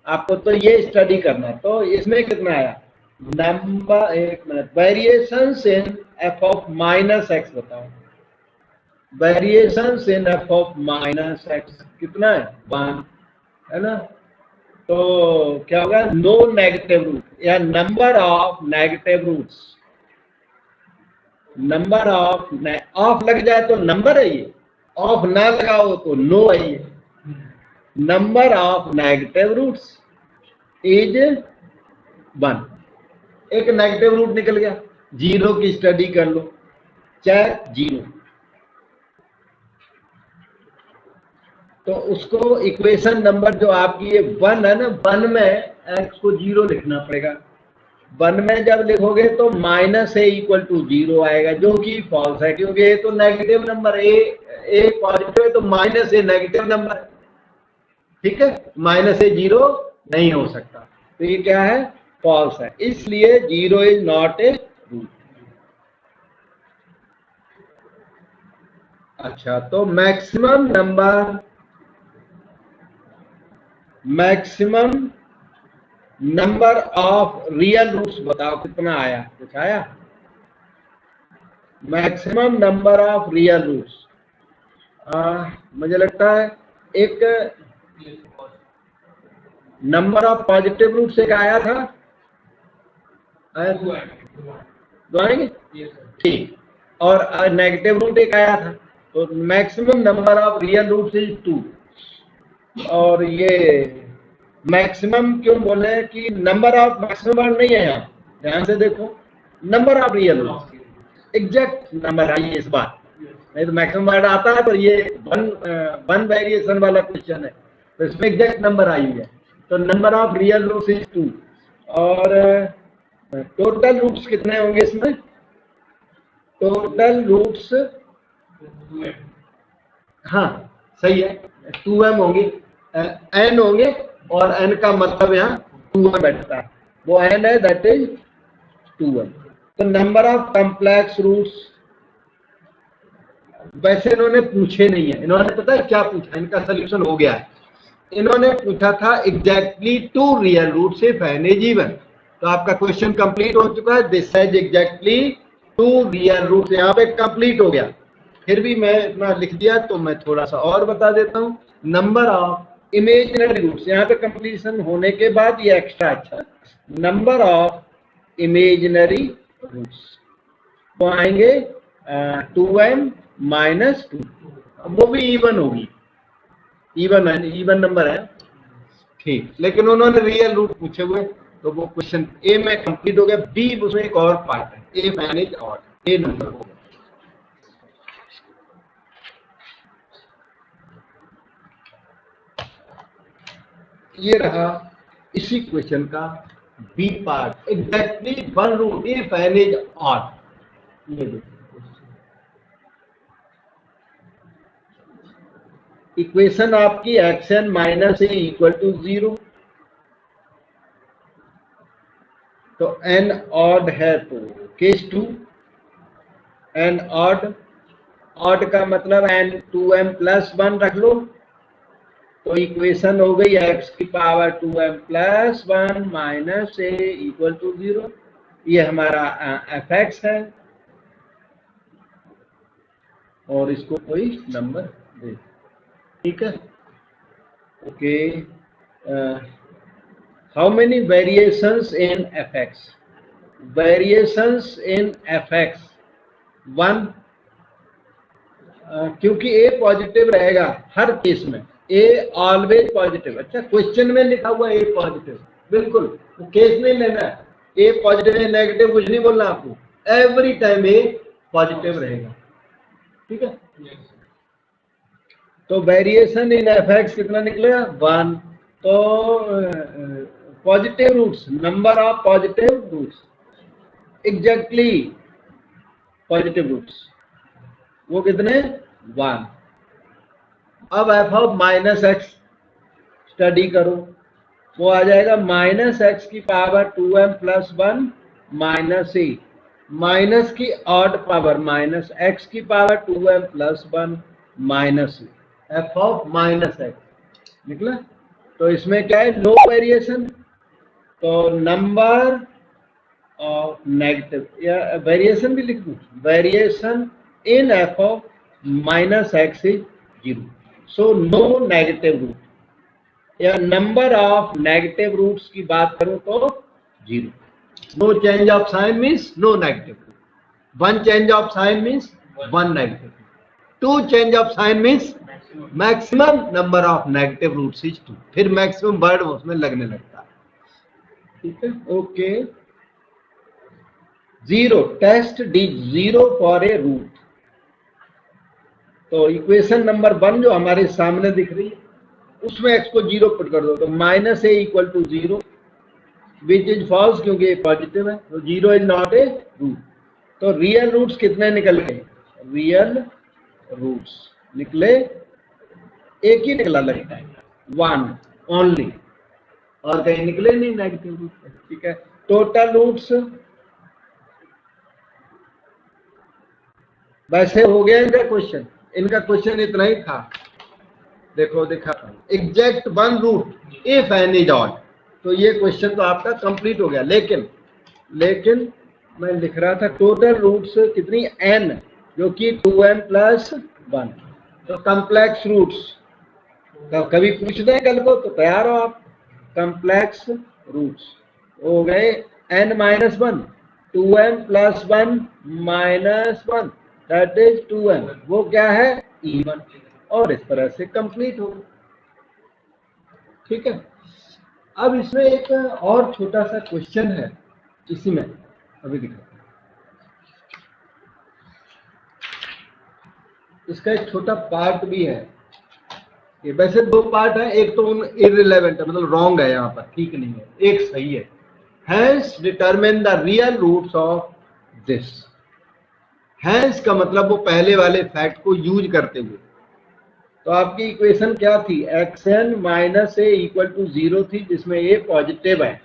आपको, तो ये स्टडी करना। तो इसमें कितना आया नंबर, एक minute, variations in f of minus x बताओ, variations in f of minus x कितना है? 1 है ना। तो क्या होगा? नो नेगेटिव रूट या number of negative roots, number of लग जाए तो नंबर है ये, ऑफ ना लगाओ तो नो है ये। Number of negative roots is 1। एक नेगेटिव रूट निकल गया, 0 की स्टडी कर लो, चाहे 0, तो उसको इक्वेशन नंबर जो आपकी ये 1 है ना, 1 में x को 0 लिखना पड़ेगा। 1 में जब लिखोगे तो माइनस ए इक्वल टू 0 आएगा, जो कि फॉल्स है क्योंकि ये तो नेगेटिव नंबर, ए पॉजिटिव है तो माइनस ए नेगेटिव नंबर है, ठीक है, माइनस ए 0 नहीं हो सकता, तो ये क्या है? फॉल्स है, इसलिए 0 इज नॉट ए रूट। अच्छा, तो maximum number of real roots बताओ कितना आया? कुछ आया? Maximum number of real roots, मुझे लगता है एक नंबर ऑफ पॉजिटिव रूट्स एक आया था, दो आएंगे, ठीक, और नेगेटिव रूट एक आया था, तो maximum number of real roots is 2। और ये मैक्सिमम क्यों बोले कि नंबर ऑफ मैक्सिमम वर्ड नहीं है यहाँ, ध्यान से देखो, number of real roots exact number आई है इस बार, नहीं तो मैक्सिमम वर्ड आता है तो ये वन वेरिएशन वाला क्वेश्चन है, तो इसमें एग्जैक्ट नंबर आई है। तो number of real roots is 2 और टोटल रूट्स कितने होंगे इसमें? टोटल रूट्स, हाँ सही है, 2m होंगे, n होंगे, और n का मतलब यहाँ 2m बैठता है, वो n है, दैट इज 2m। तो नंबर ऑफ कॉम्प्लेक्स रूट्स, वैसे इन्होंने पूछे नहीं है, इन्होंने पता है क्या पूछा, इनका सोल्यूशन हो गया है, इन्होंने पूछा था exactly 2 real roots if n is even, तो आपका क्वेश्चन कंप्लीट हो चुका है, this is exactly 2 real roots, यहाँ पे कंप्लीट हो गया। फिर भी मैं इतना लिख दिया तो मैं थोड़ा सा और बता देता हूँ, नंबर ऑफ इमेजिनरी रूट्स, यहाँ पे कंप्लीशन होने के बाद ये एक्स्ट्रा अच्छा, नंबर ऑफ इमेजिनरी रूट्स वो आएंगे 2m माइनस 2, वो भी इवन होगी, इवन नंबर है, ठीक, लेकिन उन्होंने रियल रूट पूछे हुए, तो वो क्वेश्चन ए में कंप्लीट हो गया, बी उसमें एक और पार्ट है, ए मैनेज और ए नंबर हो गया। ये रहा इसी क्वेश्चन का B part, exactly 1 root if n is odd. ये देखो इक्वेशन आपकी xn minus a equal to 0, तो n ऑड है तो केस 2, n ऑड, ऑड का मतलब n 2m प्लस 1 रख लो, तो इक्वेशन हो गई x की power 2m plus 1 minus a equal to 0। ये हमारा fx है और इसको कोई नंबर दे, ठीक है। Okay, how many variations in fx? Variations in fx 1, क्योंकि a पॉजिटिव रहेगा हर केस में, a ऑलवेज पॉजिटिव। अच्छा, क्वेश्चन में लिखा हुआ a पॉजिटिव, बिल्कुल तो केस नहीं लेना है, a पॉजिटिव है नेगेटिव कुछ नहीं बोलना आपको, एवरी टाइम a पॉजिटिव रहेगा, ठीक है। तो वेरिएशन इन fx कितना निकलेगा 1। तो positive roots, number of positive roots, exactly positive roots वो कितने 1। अब f of minus x study करो, वो आ जाएगा माइनस एक्स की power 2m plus 1 minus a, minus की ऑड पावर माइनस एक्स की power 2m plus 1 minus a, f of minus x निकला। तो इसमें क्या है, नो वेरिएशन, तो नंबर ऑफ नेगेटिव, या वेरिएशन भी लिख दूं, variation in f of minus x is 0, so no negative root, या नंबर ऑफ नेगेटिव रूट्स की बात करूं तो 0। No change of sign means no negative root, 1 change of sign means 1 negative, 2 change of sign means maximum number of negative roots is 2, फिर maximum word उसमें लगने लगता है, ठीक है। Okay, 0 test the 0 for a root, तो equation number 1 जो हमारे सामने दिख रही है उसमें x को 0 पुट कर दो, तो minus a equal to 0 which is false, क्योंकि ये पॉजिटिव है, तो 0 इज नॉट ए रूट। तो रियल रूट्स कितने निकल गए, रियल रूट्स निकले, एक ही निकला लगता है 1 ओनली, और कहीं निकले नहीं नेगेटिव रूट, ठीक है। टोटल रूट्स वैसे हो गया इनका क्वेश्चन, इनका क्वेश्चन इतना ही था, देखो दिखा exact 1 root if n is odd, तो ये क्वेश्चन तो आपका कंप्लीट हो गया। लेकिन मैं लिख रहा था टोटल रूट्स कितनी n, जो कि 2m प्लस 1, तो कम्प्लेक्स रूट्स कभी पूछ दें कल को तो तैयार हो आप। कम्प्लेक्स रूट्स हो गए n minus 1, 2m plus 1 minus 1 that is 2m, वो क्या है इवन, और इस तरह से कंप्लीट हो, ठीक है। अब इसमें एक और छोटा सा क्वेश्चन है, इसी में अभी दिखाता हूं, इसका एक छोटा पार्ट भी है, ये वैसे 2 पार्ट है, एक तो इररिलेवेंट है, मतलब रॉन्ग है, यहाँ पर ठीक नहीं है, एक सही है। Hence determine the real roots of this, hence का मतलब वो पहले वाले फैक्ट को यूज करते हुए, तो आपकी इक्वेशन क्या थी, xn minus a equal to 0 थी, जिसमें a पॉजिटिव है,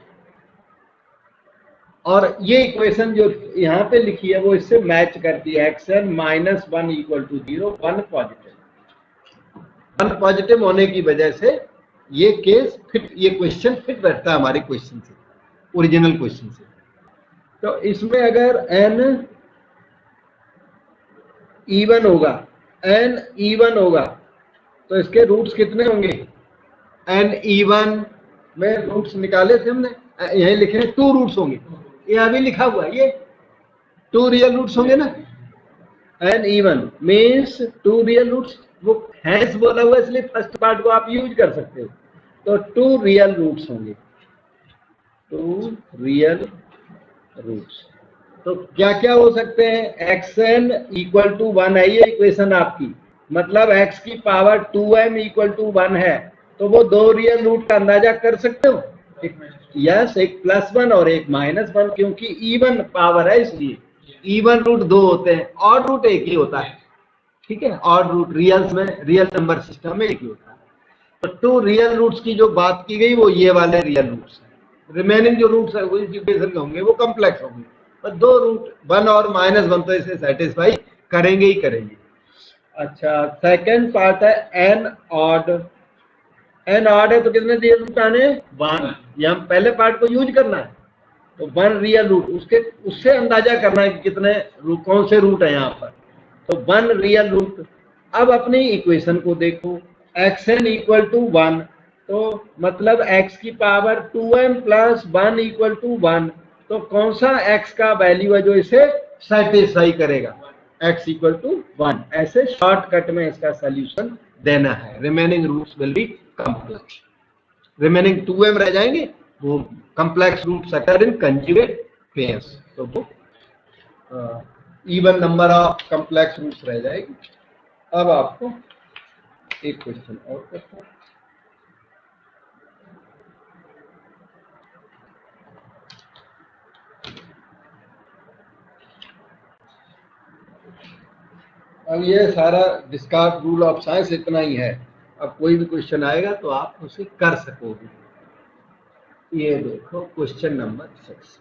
और ये इक्वेशन जो यहाँ पे लिखी है वो इससे मैच करती है, xn minus 1 equal to 0, 1 positive होने की वजह से ये केस फिट, ये क्वेश्चन फिट बैठता है हमारे क्वेश्चन से, ओरिजिनल क्वेश्चन से। तो इसमें अगर n इवन होगा, n इवन होगा, तो इसके रूट्स कितने होंगे, n इवन में रूट्स निकाले थे हमने, यही लिखे 2 रूट्स होंगे, ये अभी लिखा हुआ है, ये 2 रियल रूट्स होंगे ना, n even means 2 real roots, वो हैंस बोला हुआ इसलिए फर्स्ट पार्ट को आप यूज कर सकते हो, तो 2 रियल रूट्स होंगे, 2 रियल रूट्स। तो क्या क्या हो सकते हैं, xn इक्वल टू 1 है, ये इक्वेशन आपकी, मतलब x की पावर 2m इक्वल टू 1 है, तो वो 2 रियल रूट का अंदाजा कर सकते हो, यस, एक प्लस 1 और एक माइनस 1, क्योंकि इवन पावर है इसलिए, इवन रूट 2 होते हैं, ऑड रूट एक ही होता है, ठीक है, ऑड रूट रियल्स में, रियल नंबर सिस्टम में एक ही होता है। तो 2 रियल रूट्स की जो बात की गई वो ये वाले रियल रूट्स हैं, रिमेनिंग जो रूट्स है वो इस इक्वेशन के होंगे वो कॉम्प्लेक्स होंगे, पर दो रूट 1 और -1 तो इसे सेटिस्फाई करेंगे ही करेंगे। अच्छा, सेकंड पार्ट है एन ऑड। एन ऑड है तो कितने रियल रूट आने? 1। ये हम पहले पार्ट को यूज करना है, तो 1 रियल रूट, उसके उससे अंदाजा करना है कि कितने रूट, कौन से रूट है यहाँ पर, तो 1 रियल रूट। अब अपनी इक्वेशन को देखो, xn इक्वल टू 1, तो मतलब x की power 2m plus 1 equal to 1, तो कौन सा x का वैल्यू है जो इसे सेटिस्फाई करेगा? x equal to 1। ऐसे शॉर्टकट में इसका सोल्यूशन देना है। Remaining roots will be complex, remaining 2m रह जाएंगे, वो complex roots occur in conjugate pairs, तो वो even number of complex roots रह जाएगी। अब आपको एक क्वेश्चन और करते हैं। अब ये सारा डिस्कार्ड रूल ऑफ साइंस इतना ही है। अब कोई भी क्वेश्चन आएगा तो आप उसे कर सकोगे। ये देखो question number 6।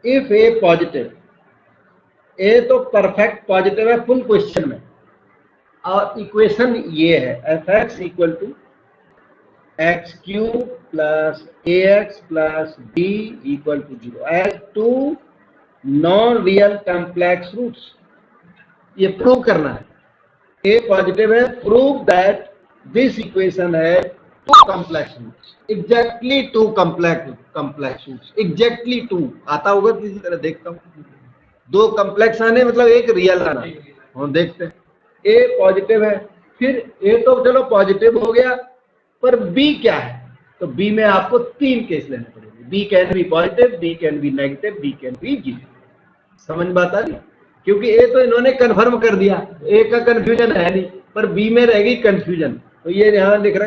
If a positive, a तो परफेक्ट पॉजिटिव है फुल क्वेश्चन में, और इक्वेशन ये है f x equal to x cube plus a x plus b equal to 0 has two non real complex roots. ये प्रूव करना है, a positive है, प्रूव दैट दिस इक्वेशन है two complex roots, exactly two complex roots, exactly two आता होगा किसी तरह, देखता हूं, दो कॉम्प्लेक्स आने मतलब एक रियल आना, हम देखते हैं। ए पॉजिटिव है, फिर ए तो चलो पॉजिटिव हो गया, पर बी क्या है? तो बी में आपको 3 केस लेने पड़ेंगे। B can be positive, b can be negative, b can be 0। समझ बात आ रही? क्योंकि ए तो इन्होंने कंफर्म कर दिया, ए का कंफ्यूजन है नहीं, पर बी में रहेगी कंफ्यूजन। तो ये यहाँ लिख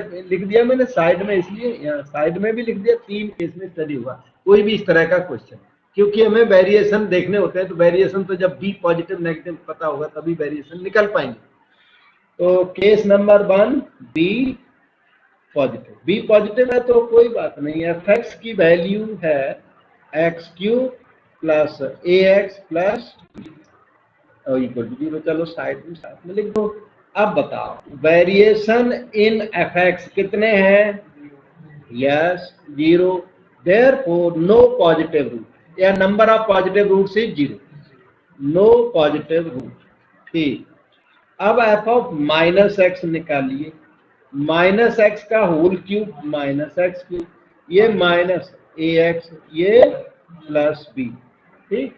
दिया मैंने साइड में, इसलिए यहाँ साइड में भी लिख दिया, 3 केस में स्टडी हुआ कोई भी इस तरह का क्वेश्चन, क्योंकि हमें वेरिएशन देखने होते हैं। तो वेरिएशन तो जब बी पॉजिटिव नेगेटिव पता होगा तभी वेरिएशन निकल पाएंगे। तो case number 1 b positive, b positive है तो कोई बात नहीं है, एफ एक्स की वैल्यू है x cube plus a x plus equal to 0। चलो साइड में लिख दो। अब बताओ वेरिएशन इन एफ एक्स कितने हैं? Yes 0, therefore no positive root, या number of positive roots is 0, no positive root. ठीक, अब एफ ऑफ माइनस एक्स निकालिए, माइनस एक्स का whole cube minus x cube, ये माइनस ए एक्स, ये plus b. ठीक,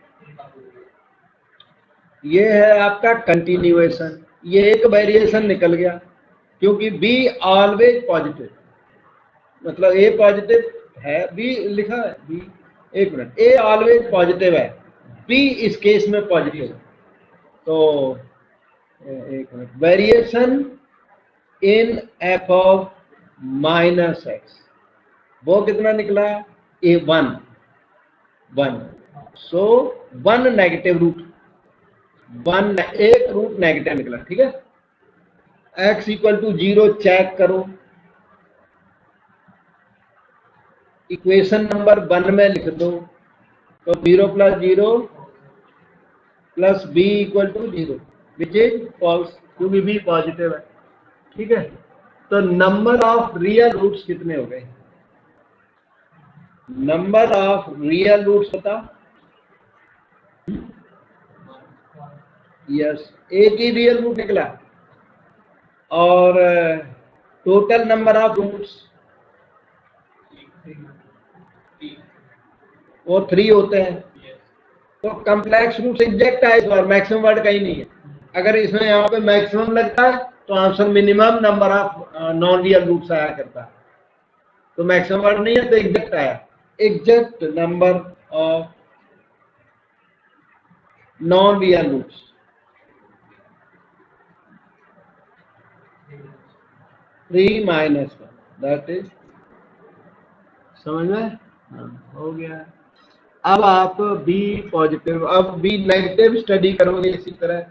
ये है आपका कंटिन्यूएशन, ये एक वेरिएशन निकल गया, क्योंकि बी ऑलवेज पॉजिटिव, मतलब ए पॉजिटिव है, बी लिखा है बी, एक मिनट, ए ऑलवेज पॉजिटिव है, बी इस केस में पॉजिटिव है। तो एक minute, variation in f of minus x, वो कितना निकला? ए 1, सो 1 नेगेटिव रूट, 1 एक रूट नेगेटिव निकला। ठीक है, x इक्वल टू 0 चेक करो, इक्वेशन नंबर 1 में लिख दो, तो 0 plus 0 plus b equal to 0 which is false, क्योंकि बी पॉजिटिव है। ठीक है, तो नंबर ऑफ रियल रूट्स कितने हो गए? नंबर ऑफ रियल रूट्स बता। यस, एक ही रियल रूट निकला, और टोटल नंबर ऑफ रूट्स वो 3 होते हैं। तो कॉम्प्लेक्स रूट्स एग्जैक्ट है इस बार, मैक्सिमम वर्ड कहीं नहीं है। अगर इसमें यहाँ पे मैक्सिमम लगता है तो answer minimum number of non real roots आया करता है, तो मैक्सिमम वर्ड नहीं है तो एग्जैक्ट आया, exact number of non real roots 3 minus 1, that is, समझ में? हाँ, हो गया। अब आप बी पॉजिटिव, अब बी नेगेटिव स्टडी करोगे इसी तरह।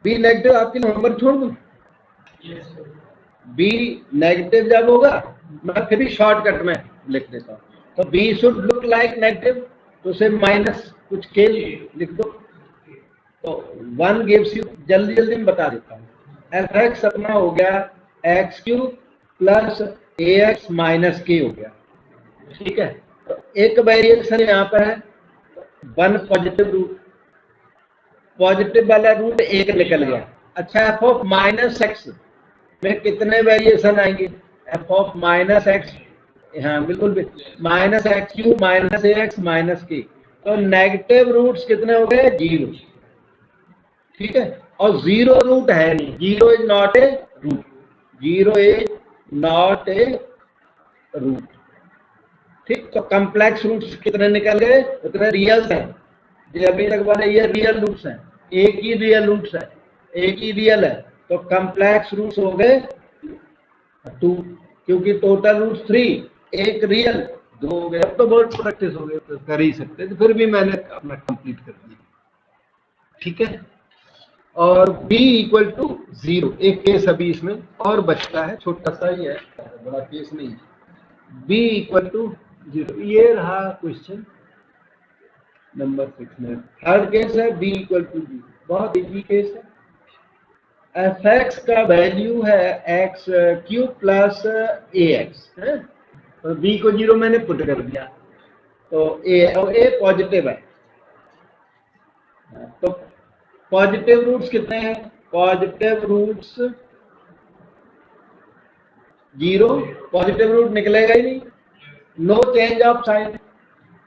बी नेगेटिव आपके लिए नंबर छोड़ दूं? बी नेगेटिव जब होगा, मैं फिर भी शॉर्टकट में लिख देता हूँ, तो b should look like negative, तो उसे माइनस कुछ के लिख दो, तो 1 गिव्स यू, जल्दी जल्दी में बता देता हूँ, एफ एक्स अपना हो गया x cube plus a x minus के हो गया, ठीक है। तो एक वेरिएशन यहाँ पर है, 1 पॉजिटिव रूट, पॉजिटिव वाला रूट एक निकल गया। अच्छा, एफ ऑफ माइनस एक्स में कितने वेरिएशन आएंगे? एफ ऑफ माइनस एक्स, हाँ बिल्कुल, minus x Q minus a x minus के, तो नेगेटिव रूट्स कितने हो गए? 0, ठीक है। और 0 रूट है नहीं, 0 is not a root, 0 is not a root, ठीक। तो कम्प्लेक्स रूट्स कितने निकल गए? उतने रियल हैं, जो अभी तक वाले ये रियल रूट्स हैं, एक ही रियल रूट्स है, एक ही रियल है, तो कम्प्लेक्स रूट्स हो गए 2, क्योंकि टोटल रूट्स 3, एक रियल, 2 हो गए। अब तो बहुत प्रैक्टिस हो गई, तो कर ही सकते, तो फिर भी मैंने अपना कंप्लीट कर दिया, ठीक है। और b इक्वल टू 0, एक केस अभी इसमें और बचता है, छोटा सा ही है, बड़ा केस नहीं। b इक्वल टू 0, ये रहा क्वेश्चन नंबर 6 में। थर्ड केस है b इक्वल टू 0, बहुत इजी केस है। एफ एक्स का वैल्यू है x cube plus a x है, तो b को 0 मैंने पुट कर दिया, तो a पॉजिटिव है, तो पॉजिटिव रूट्स कितने हैं? पॉजिटिव रूट्स 0, पॉजिटिव रूट निकलेगा ही नहीं, no change of sign.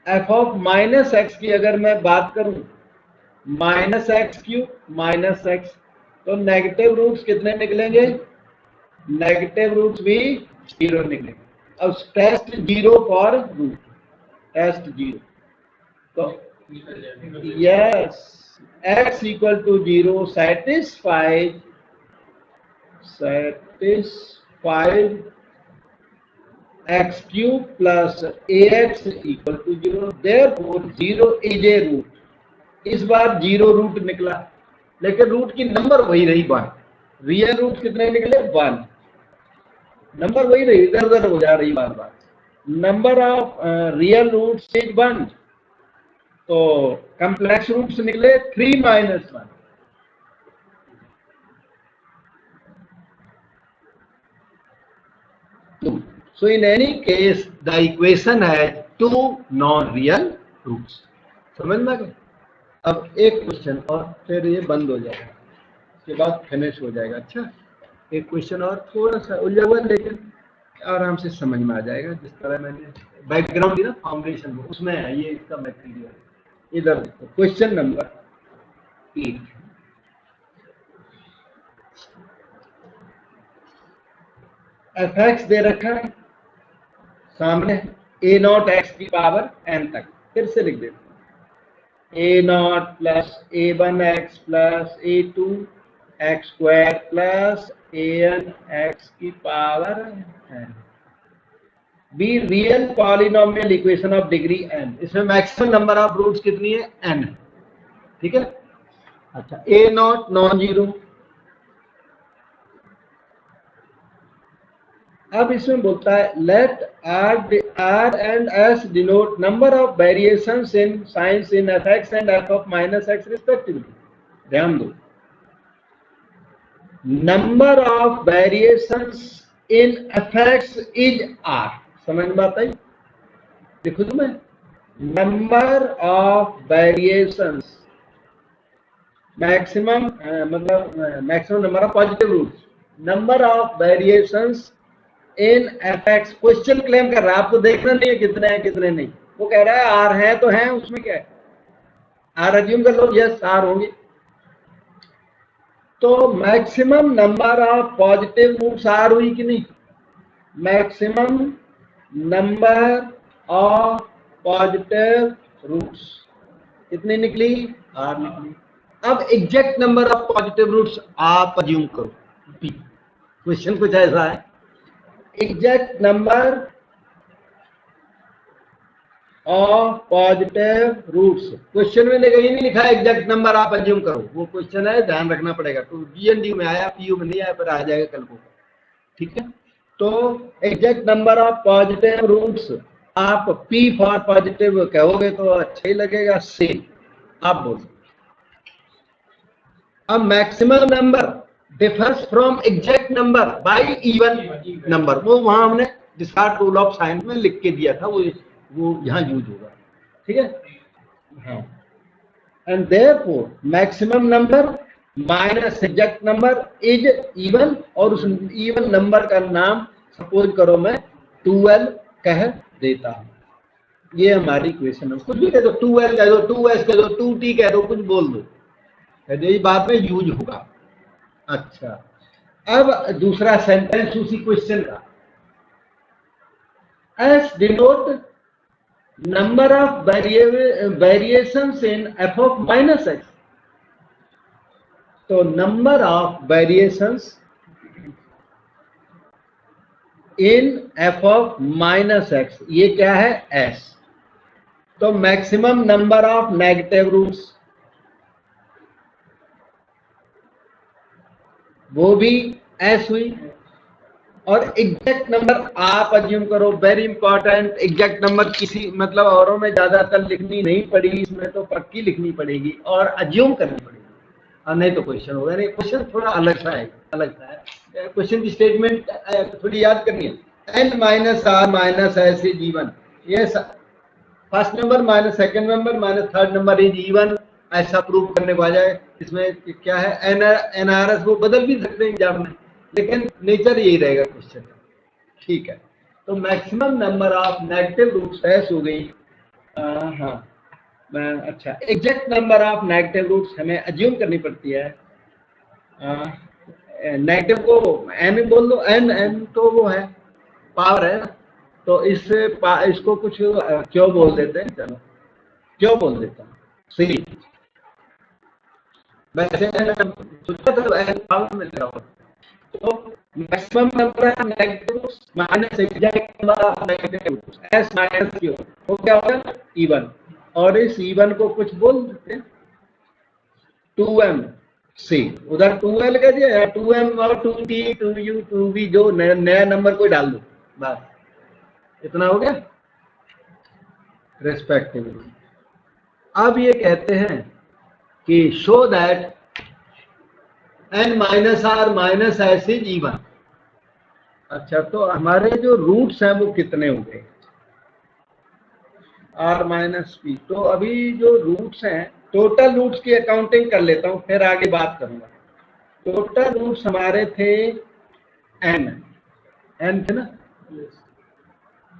F of minus x की अगर मैं बात करूं, minus x cube minus x, तो नेगेटिव रूट्स कितने निकलेंगे? नेगेटिव रूट्स भी 0 निकलेंगे। अब टेस्ट 0 फॉर रूट, टेस्ट 0, तो yes, x equal to 0 satisfied x cube plus ax equal to 0, therefore 0 is a root। इस बार 0 रूट निकला, लेकिन रूट की नंबर वही रही 1, रियल रूट कितने निकले? 1, नंबर वही रही, इधर उधर हो जा रही बार बार, number of real roots is 1, तो कम्प्लेक्स रूट्स निकले 3 minus 1। So in any case the equation has 2 non-real roots। समझ में आ गया? अब एक क्वेश्चन और फिर ये बंद हो जाएगा, उसके बाद फिनिश हो जाएगा। अच्छा, एक क्वेश्चन और थोड़ा सा उलझा हुआ, लेकिन आराम से समझ में आ जाएगा, जिस तरह मैंने बैकग्राउंड दिया फाउंडेशन में, उसमें है ये इसका मटेरियल। इधर देखो, क्वेश्चन नंबर 8, एफ एक्स दे रखा है सामने, ए नॉट एक्स की पावर एन तक, फिर से लिख देते हैं, a not plus a one x plus a two x square plus a n x की power n. Be real polynomial equation of degree n, इसमें मैक्सिमम नंबर ऑफ रूट्स कितनी है? एन, ठीक है। अच्छा, ए नॉट नॉन जीरो, अब इसमें बोलता है let r and s denote number of variations in signs in f x and f of minus x respectively. ध्यान दो, number of variations in f x is r, समझ में आता है? देखो तुम्हें, नंबर ऑफ वेरिएशंस, मैक्सिमम मतलब maximum number of positive roots, number of variations in f x. Question claim कर रहा है, आपको देखना नहीं है कितने हैं कितने नहीं, वो कह रहा है आर है तो है, उसमें क्या है, आर अज्यूम कर लो, यस आर होंगे। तो maximum number of positive roots r हुई कि नहीं? Maximum number of positive roots कितनी निकली? आर निकली। अब exact number of positive roots आप अज्यूम करो, क्वेश्चन कुछ ऐसा है, exact number of positive roots. Question में कहीं नहीं लिखा एग्जैक्ट नंबर, आप अज्यूम करो, वो क्वेश्चन है, ध्यान रखना पड़ेगा। तो जीएनडी में आया, पीयू में नहीं आया, पर आ जाएगा कल को, ठीक है। तो exact number of positive roots, आप पी फॉर पॉजिटिव कहोगे तो अच्छा ही लगेगा, सी आप बोलो। अब maximum number differs from exact number by even number, वो वहां हमने डिस्कार्ट रूल ऑफ साइन में लिख के दिया था, वो यहाँ यूज होगा, ठीक है। हाँ, and therefore maximum number minus exact number is even, और उस इवन नंबर का नाम सपोज करो मैं 12 कह देता हूं। ये हमारी इक्वेशन है, कुछ भी कह दो, 2L कह दो, 2S कह दो, 2T कह दो, कुछ बोल दो, यही बात में यूज होगा। अच्छा, अब दूसरा सेंटेंस उसी क्वेश्चन का, s denote number of variations in f of minus x. तो number of variations in f of minus x, ये क्या है, एस। तो maximum number of negative roots, वो भी एस हुई। और एग्जैक्ट नंबर आप अज्यूम करो, वेरी इंपॉर्टेंट, एग्जैक्ट नंबर किसी मतलब औरों में ज्यादातर लिखनी नहीं पड़ी, इसमें तो पक्की लिखनी पड़ेगी और अज्यूम करनी पड़ेगी, और नहीं तो क्वेश्चन होगा नहीं। क्वेश्चन थोड़ा अलग सा है, अलग सा है। क्वेश्चन की स्टेटमेंट थोड़ी याद करनी है। N minus r minus s is even, ये first number minus second number minus third number is even, ऐसा प्रूव करने को आ जाए। इसमें क्या है, एनआरएस वो बदल भी सकते हैं एग्जाम में, लेकिन नेचर यही रहेगा क्वेश्चन, ठीक है। तो maximum number of negative roots s हो गई। हाँ, अच्छा, exact number of negative roots हमें अज्यूम करनी पड़ती है। नेगेटिव को एन बोल दो, एन तो वो है, पावर है ना, तो इसको कुछ क्यों बोल देते हैं, चलो क्यों बोल देता हूँ, सी। वैसे सोचा तो एन पावर में लगा हुआ, तो maximum number of negative minus exact number of negative S minus Q, वो क्या होगा, इवन। और इस इवन को कुछ बोल देते हैं 2m सी, उधर 2l कह दिया, या 2m और 2t 2u 2v, जो नया नंबर कोई डाल दो, बस इतना हो गया रेस्पेक्टिवली। अब ये कहते हैं कि show that n minus r minus s is even. अच्छा, तो हमारे जो रूट्स हैं वो कितने हो गए, r माइनस पी। तो अभी जो रूट्स हैं, टोटल रूट्स की अकाउंटिंग कर लेता हूं, फिर आगे बात करूंगा। टोटल रूट्स हमारे थे n थे ना,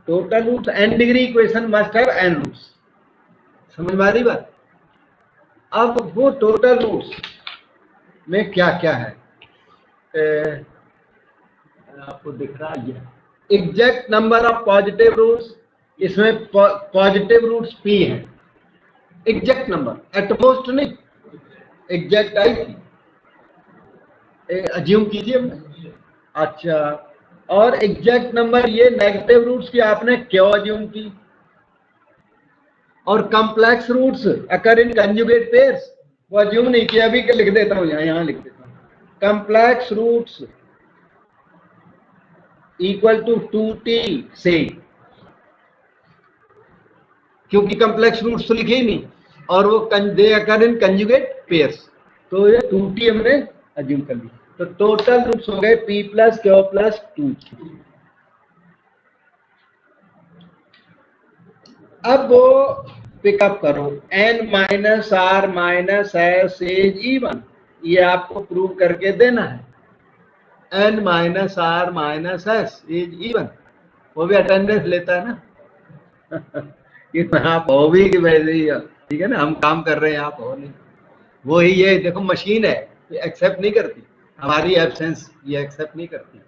total roots n degree equation must have n roots, समझ में आ रही बात। अब वो टोटल रूट्स में क्या क्या है, आपको दिख रहा है, exact number of positive roots, इसमें पॉजिटिव रूट्स p हैं, एग्जैक्ट नंबर, एटमोस्ट नहीं, एग्जैक्ट आई थी, अज्यूम कीजिए हमने। अच्छा, और एग्जैक्ट नंबर ये नेगेटिव रूट्स की आपने क्यों अज्यूम की, और complex roots occur in conjugate pairs, वो अज्यूम नहीं किया, अभी लिख देता हूं, यहां लिख देता हूं, complex roots equal to 2t से, क्योंकि कॉम्प्लेक्स रूट्स तो लिखे ही नहीं, और वो दे अकर इन कंजुगेट पेयर्स, तो ये 2t हमने अज्यूम कर लिया। तो टोटल रूट्स हो गए p प्लस क्यू प्लस 2। अब वो पिकअप करो, n minus r minus s is even, ये आपको प्रूव करके देना है, n minus r minus s is even. वो भी अटेंडेंस लेता है ना कि आप हो भी कि वैसे ही, ठीक है ना, हम काम कर रहे हैं, आप हो नहीं, वो ही, ये देखो मशीन है, ये एक्सेप्ट नहीं करती हमारी एब्सेंस, ये एक्सेप्ट नहीं करती।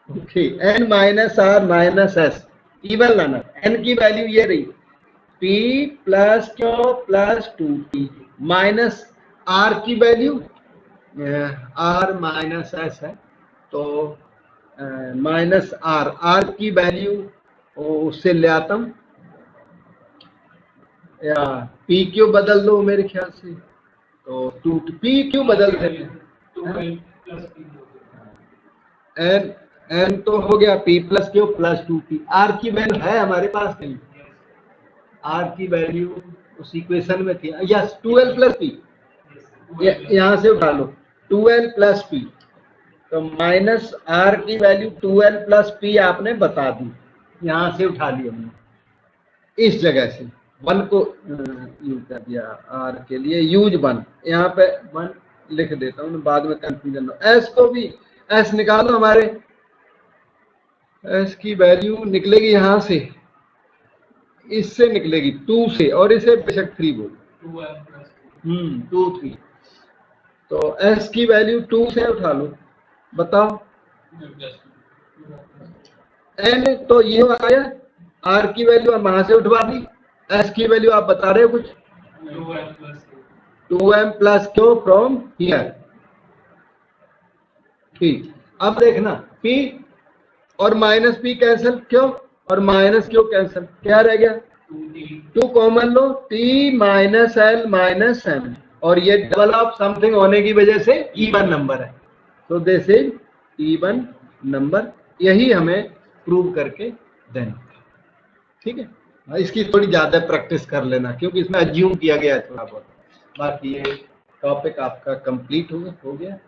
Okay, n minus r minus s even लाना, n की वैल्यू ये रही, p plus q plus 2t minus r की वैल्यू r माइनस एस है, तो माइनस r की वैल्यू उससे ले आता हूँ, या पी क्यू बदल दो मेरे ख्याल से, तो टू पी क्यू बदल देते हैं, एन एन तो हो गया p plus q plus 2p। R की वैल्यू है हमारे पास नहीं, आर की वैल्यू उस इक्वेशन में थी, यस 2l प्लस पी, यहाँ से उठा लो 2l प्लस पी, तो माइनस आर की वैल्यू 2l प्लस पी आपने बता दी, यहाँ से उठा ली हमने इस जगह से, वन को यूज कर दिया आर के लिए, यूज वन, यहाँ पे वन लिख देता हूँ बाद में कंफ्यूजन हो। एस को भी, एस निकालो, हमारे एस की वैल्यू निकलेगी यहाँ से, इससे निकलेगी 2 से, और इसे बेशक 3 बोलो, 2 3, तो एस की वैल्यू 2 से उठा लो, बताओ एन, तो ये आया, आर की वैल्यू हम वहां से उठवा दी, एस की वैल्यू आप बता रहे हो कुछ, 2m plus Q from here, ठीक। अब देखना p और माइनस p कैंसिल, क्यों, और माइनस क्यू कैंसिल, क्या रह गया, 2 कॉमन लो, t minus l minus m, और ये डबल ऑफ समथिंग होने की वजह से इवन नंबर है, तो दिस इज इवन नंबर, यही हमें प्रूव करके देना, ठीक है। इसकी थोड़ी ज्यादा प्रैक्टिस कर लेना, क्योंकि इसमें अज्यूम किया गया है थोड़ा बहुत, बाकी ये टॉपिक आपका कंप्लीट हो गया।